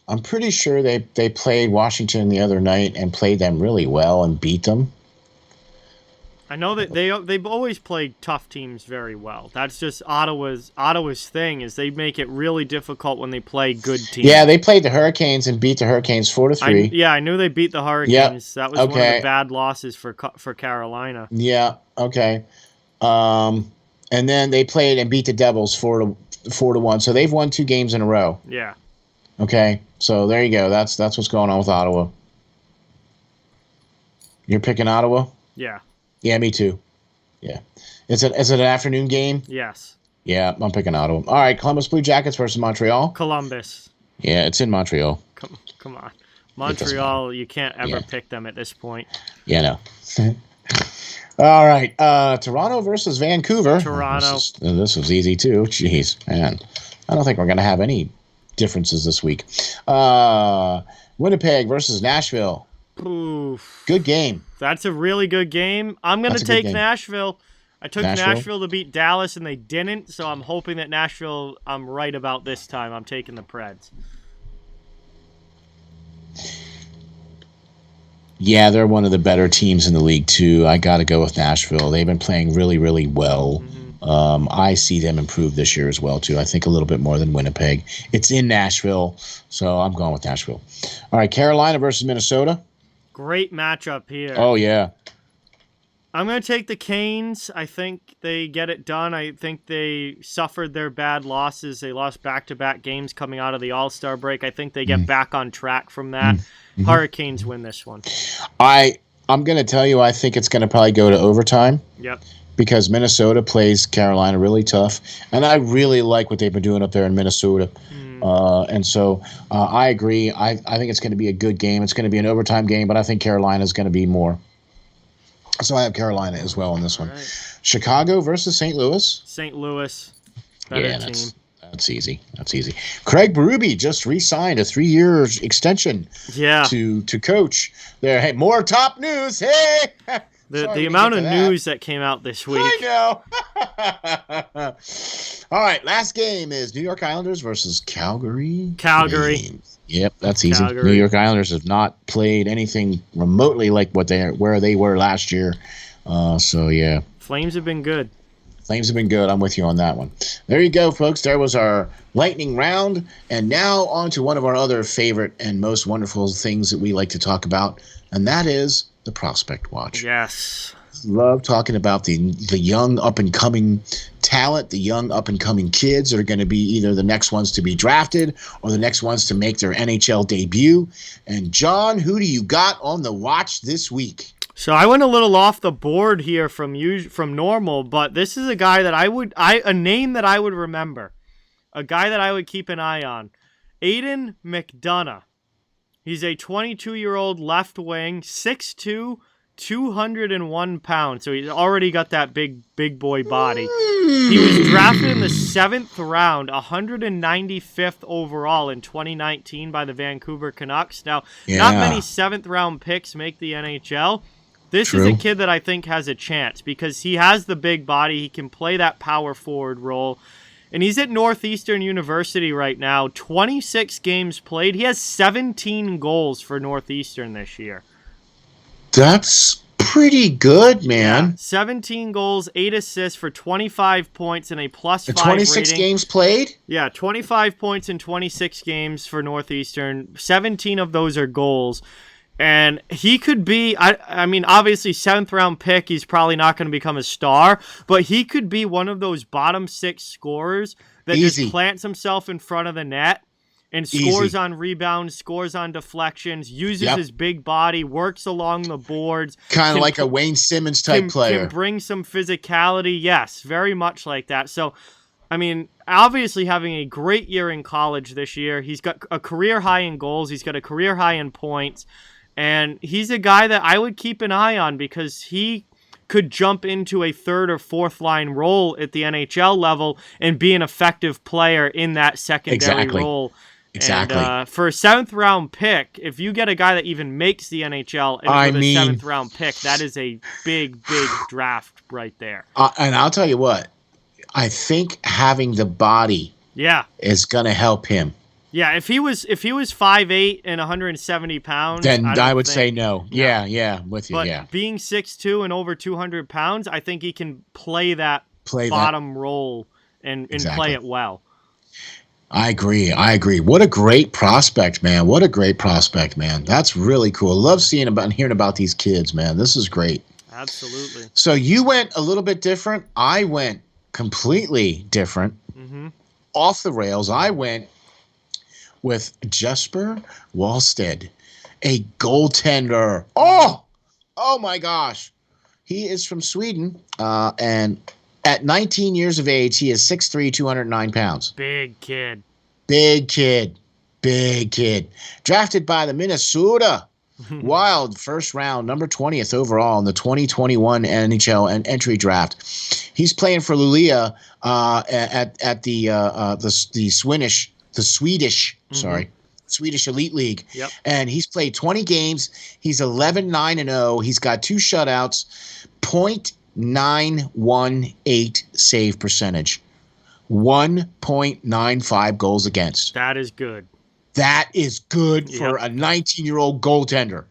I'm pretty sure they played Washington the other night and played them really well and beat them. I know that they've always played tough teams very well. That's just Ottawa's thing is they make it really difficult when they play good teams. Yeah, they played the Hurricanes and beat the Hurricanes 4-3. I knew they beat the Hurricanes. That was one of the bad losses for Carolina. Yeah, okay. And then they played and beat the Devils 4-1. So they've won 2 games in a row. Yeah. Okay, so there you go. That's what's going on with Ottawa. You're picking Ottawa? Yeah. Yeah, me too. Yeah. Is it an afternoon game? Yes. Yeah, I'm picking Ottawa. All right, Columbus Blue Jackets versus Montreal. Columbus. Yeah, it's in Montreal. Come on. Montreal, you can't ever pick them at this point. Yeah, no. All right, Toronto versus Vancouver. Toronto. This was easy too. Jeez, man. I don't think we're going to have any differences this week. Winnipeg versus Nashville. Oof. Good game. That's a really good game. I'm going to take Nashville. I took Nashville to beat Dallas, and they didn't, so I'm hoping that Nashville, I'm right about this time. I'm taking the Preds. Yeah, they're one of the better teams in the league, too. I got to go with Nashville. They've been playing really, really well. Mm-hmm. I see them improve this year as well, too. I think a little bit more than Winnipeg. It's in Nashville, so I'm going with Nashville. All right, Carolina versus Minnesota. Great matchup here. Oh, yeah. I'm going to take the Canes. I think they get it done. I think they suffered their bad losses. They lost back-to-back games coming out of the All-Star break. I think they get back on track from that. Mm-hmm. Hurricanes win this one. I'm going to tell you, I think it's going to probably go to overtime. Yep. Because Minnesota plays Carolina really tough. And I really like what they've been doing up there in Minnesota. And so I agree. I think it's going to be a good game. It's going to be an overtime game, but I think Carolina is going to be more. So I have Carolina as well in this one. Right. Chicago versus St. Louis. St. Louis. Better team. That's easy. That's easy. Craig Berube just re-signed a 3-year extension to coach there. Hey, more top news. Hey! The amount of news that came out this week. I know. All right, last game is New York Islanders versus Calgary. Yep, that's easy. Calgary. New York Islanders have not played anything remotely like where they were last year. So, yeah. Flames have been good. I'm with you on that one. There you go, folks. There was our lightning round. And now on to one of our other favorite and most wonderful things that we like to talk about, and that is the Prospect Watch. Yes. Love talking about the young up-and-coming talent, the young up-and-coming kids that are going to be either the next ones to be drafted or the next ones to make their NHL debut. And, John, who do you got on the watch this week? So I went a little off the board here from normal, but this is a guy that a name that I would remember, a guy that I would keep an eye on, Aiden Mcdonough. He's a 22-year-old left wing, 6'2", 201 pounds. So he's already got that big boy body. He was drafted in the 7th round, 195th overall in 2019 by the Vancouver Canucks. Now, not many 7th-round picks make the NHL. This is a kid that I think has a chance because he has the big body. He can play that power forward role. And he's at Northeastern University right now, 26 games played. He has 17 goals for Northeastern this year. That's pretty good, man. Yeah, 17 goals, 8 assists for 25 points and a +5 26 rating. Games played? Yeah, 25 points in 26 games for Northeastern. 17 of those are goals. And he could be, I mean, obviously, 7th-round pick, he's probably not going to become a star, but he could be one of those bottom 6 scorers that just plants himself in front of the net and scores on rebounds, scores on deflections, uses his big body, works along the boards. Kind of like a Wayne Simmons type player. Can bring some physicality. Yes, very much like that. So, I mean, obviously having a great year in college this year. He's got a career high in goals. He's got a career high in points. And he's a guy that I would keep an eye on because he could jump into a 3rd or 4th line role at the NHL level and be an effective player in that secondary role. Exactly. And for a 7th-round pick, if you get a guy that even makes the NHL and with a 7th-round pick, that is a big draft right there. And I'll tell you what, I think having the body is going to help him. Yeah, if he was 5'8" and 170 pounds, Then I would say no. no. Yeah, with you. But Yeah, being 6'2" and over 200 pounds, I think he can play that bottom role and play it well. I agree. What a great prospect, man. That's really cool. Love seeing about and hearing about these kids, man. This is great. Absolutely. So you went a little bit different. I went completely different. Mm-hmm. Off the rails. I went with Jesper Wallstedt, a goaltender. Oh my gosh. He is from Sweden, and at 19 years of age, he is 6'3", 209 pounds. Big kid. Drafted by the Minnesota Wild, first round, number 20th overall in the 2021 NHL and entry draft. He's playing for Luleå at the Swedish Swedish Elite League. Yep. And he's played 20 games. He's 11-9-0. He's got 2 shutouts, .918 save percentage, 1.95 goals against. That is good. That is good for a 19-year-old goaltender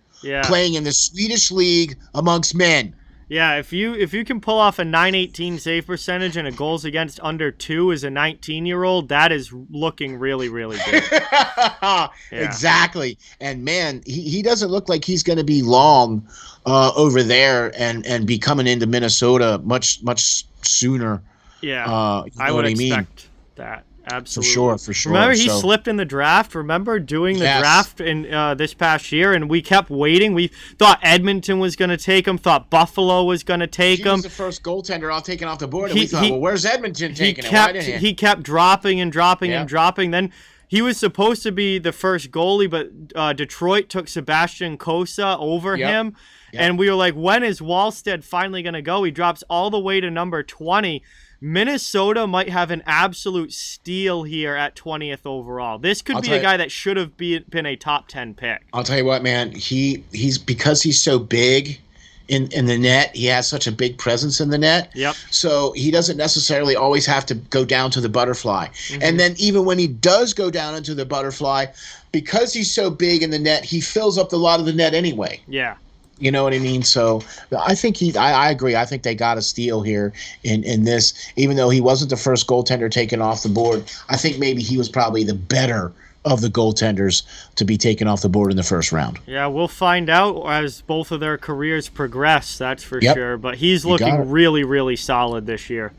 playing in the Swedish league amongst men. Yeah, if you can pull off a .918 save percentage and a goals against under 2 as a 19-year-old, that is looking really, really good. Exactly. And man, he doesn't look like he's going to be long over there and be coming into Minnesota much sooner. Yeah, I would expect that. Absolutely. For sure. Remember, he slipped in the draft. Remember doing the draft in this past year, and we kept waiting. We thought Edmonton was going to take him, thought Buffalo was going to take him. He was the first goaltender all taken off the board, and we thought, well, where's Edmonton taking him? He kept dropping and dropping and dropping. Then he was supposed to be the first goalie, but Detroit took Sebastian Cossa over him. Yep. And we were like, when is Wallstedt finally going to go? He drops all the way to number 20. Minnesota might have an absolute steal here at 20th overall. This could be a guy that should have been a top 10 pick. I'll tell you what, man. He's because he's so big in the net. He has such a big presence in the net. Yep. So he doesn't necessarily always have to go down to the butterfly. Mm-hmm. And then even when he does go down into the butterfly, because he's so big in the net, he fills up a lot of the net anyway. Yeah. You know what I mean? So I think I agree. I think they got a steal here in this, even though he wasn't the first goaltender taken off the board. I think maybe he was probably the better of the goaltenders to be taken off the board in the first round. Yeah, we'll find out as both of their careers progress, that's for sure. But he's looking really, really solid this year.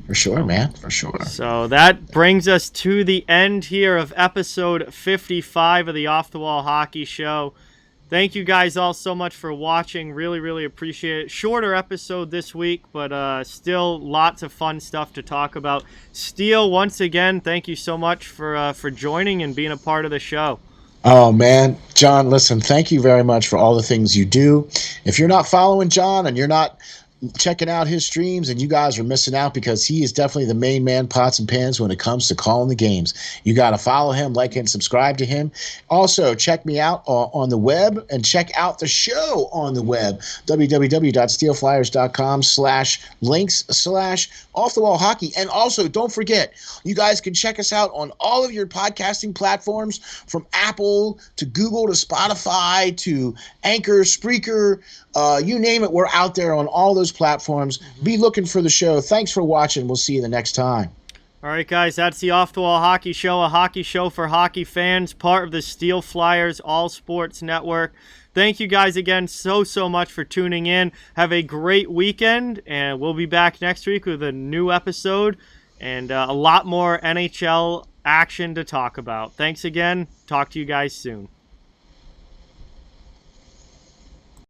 For sure, man. For sure. So that brings us to the end here of episode 55 of the Off the Wall Hockey Show. Thank you guys all so much for watching. Really, really appreciate it. Shorter episode this week, but still lots of fun stuff to talk about. Steele, once again, thank you so much for joining and being a part of the show. Oh, man. John, listen, thank you very much for all the things you do. If you're not following John and you're not checking out his streams, and you guys are missing out because he is definitely the main man, pots and pans, when it comes to calling the games. You got to follow him, like and subscribe to him. Also, check me out on the web and check out the show on the web, www.steelflyers.com/links/off-the-wall-hockey. And also, don't forget, you guys can check us out on all of your podcasting platforms, from Apple to Google to Spotify to Anchor, Spreaker, you name it, we're out there on all those platforms. Be looking for the show. Thanks for watching. We'll see you the next time. All right, guys, that's the Off the Wall Hockey Show, a hockey show for hockey fans, part of the Steel Flyers All Sports Network. Thank you guys again so much for tuning in. Have a great weekend, and we'll be back next week with a new episode and a lot more NHL action to talk about. Thanks again. Talk to you guys soon.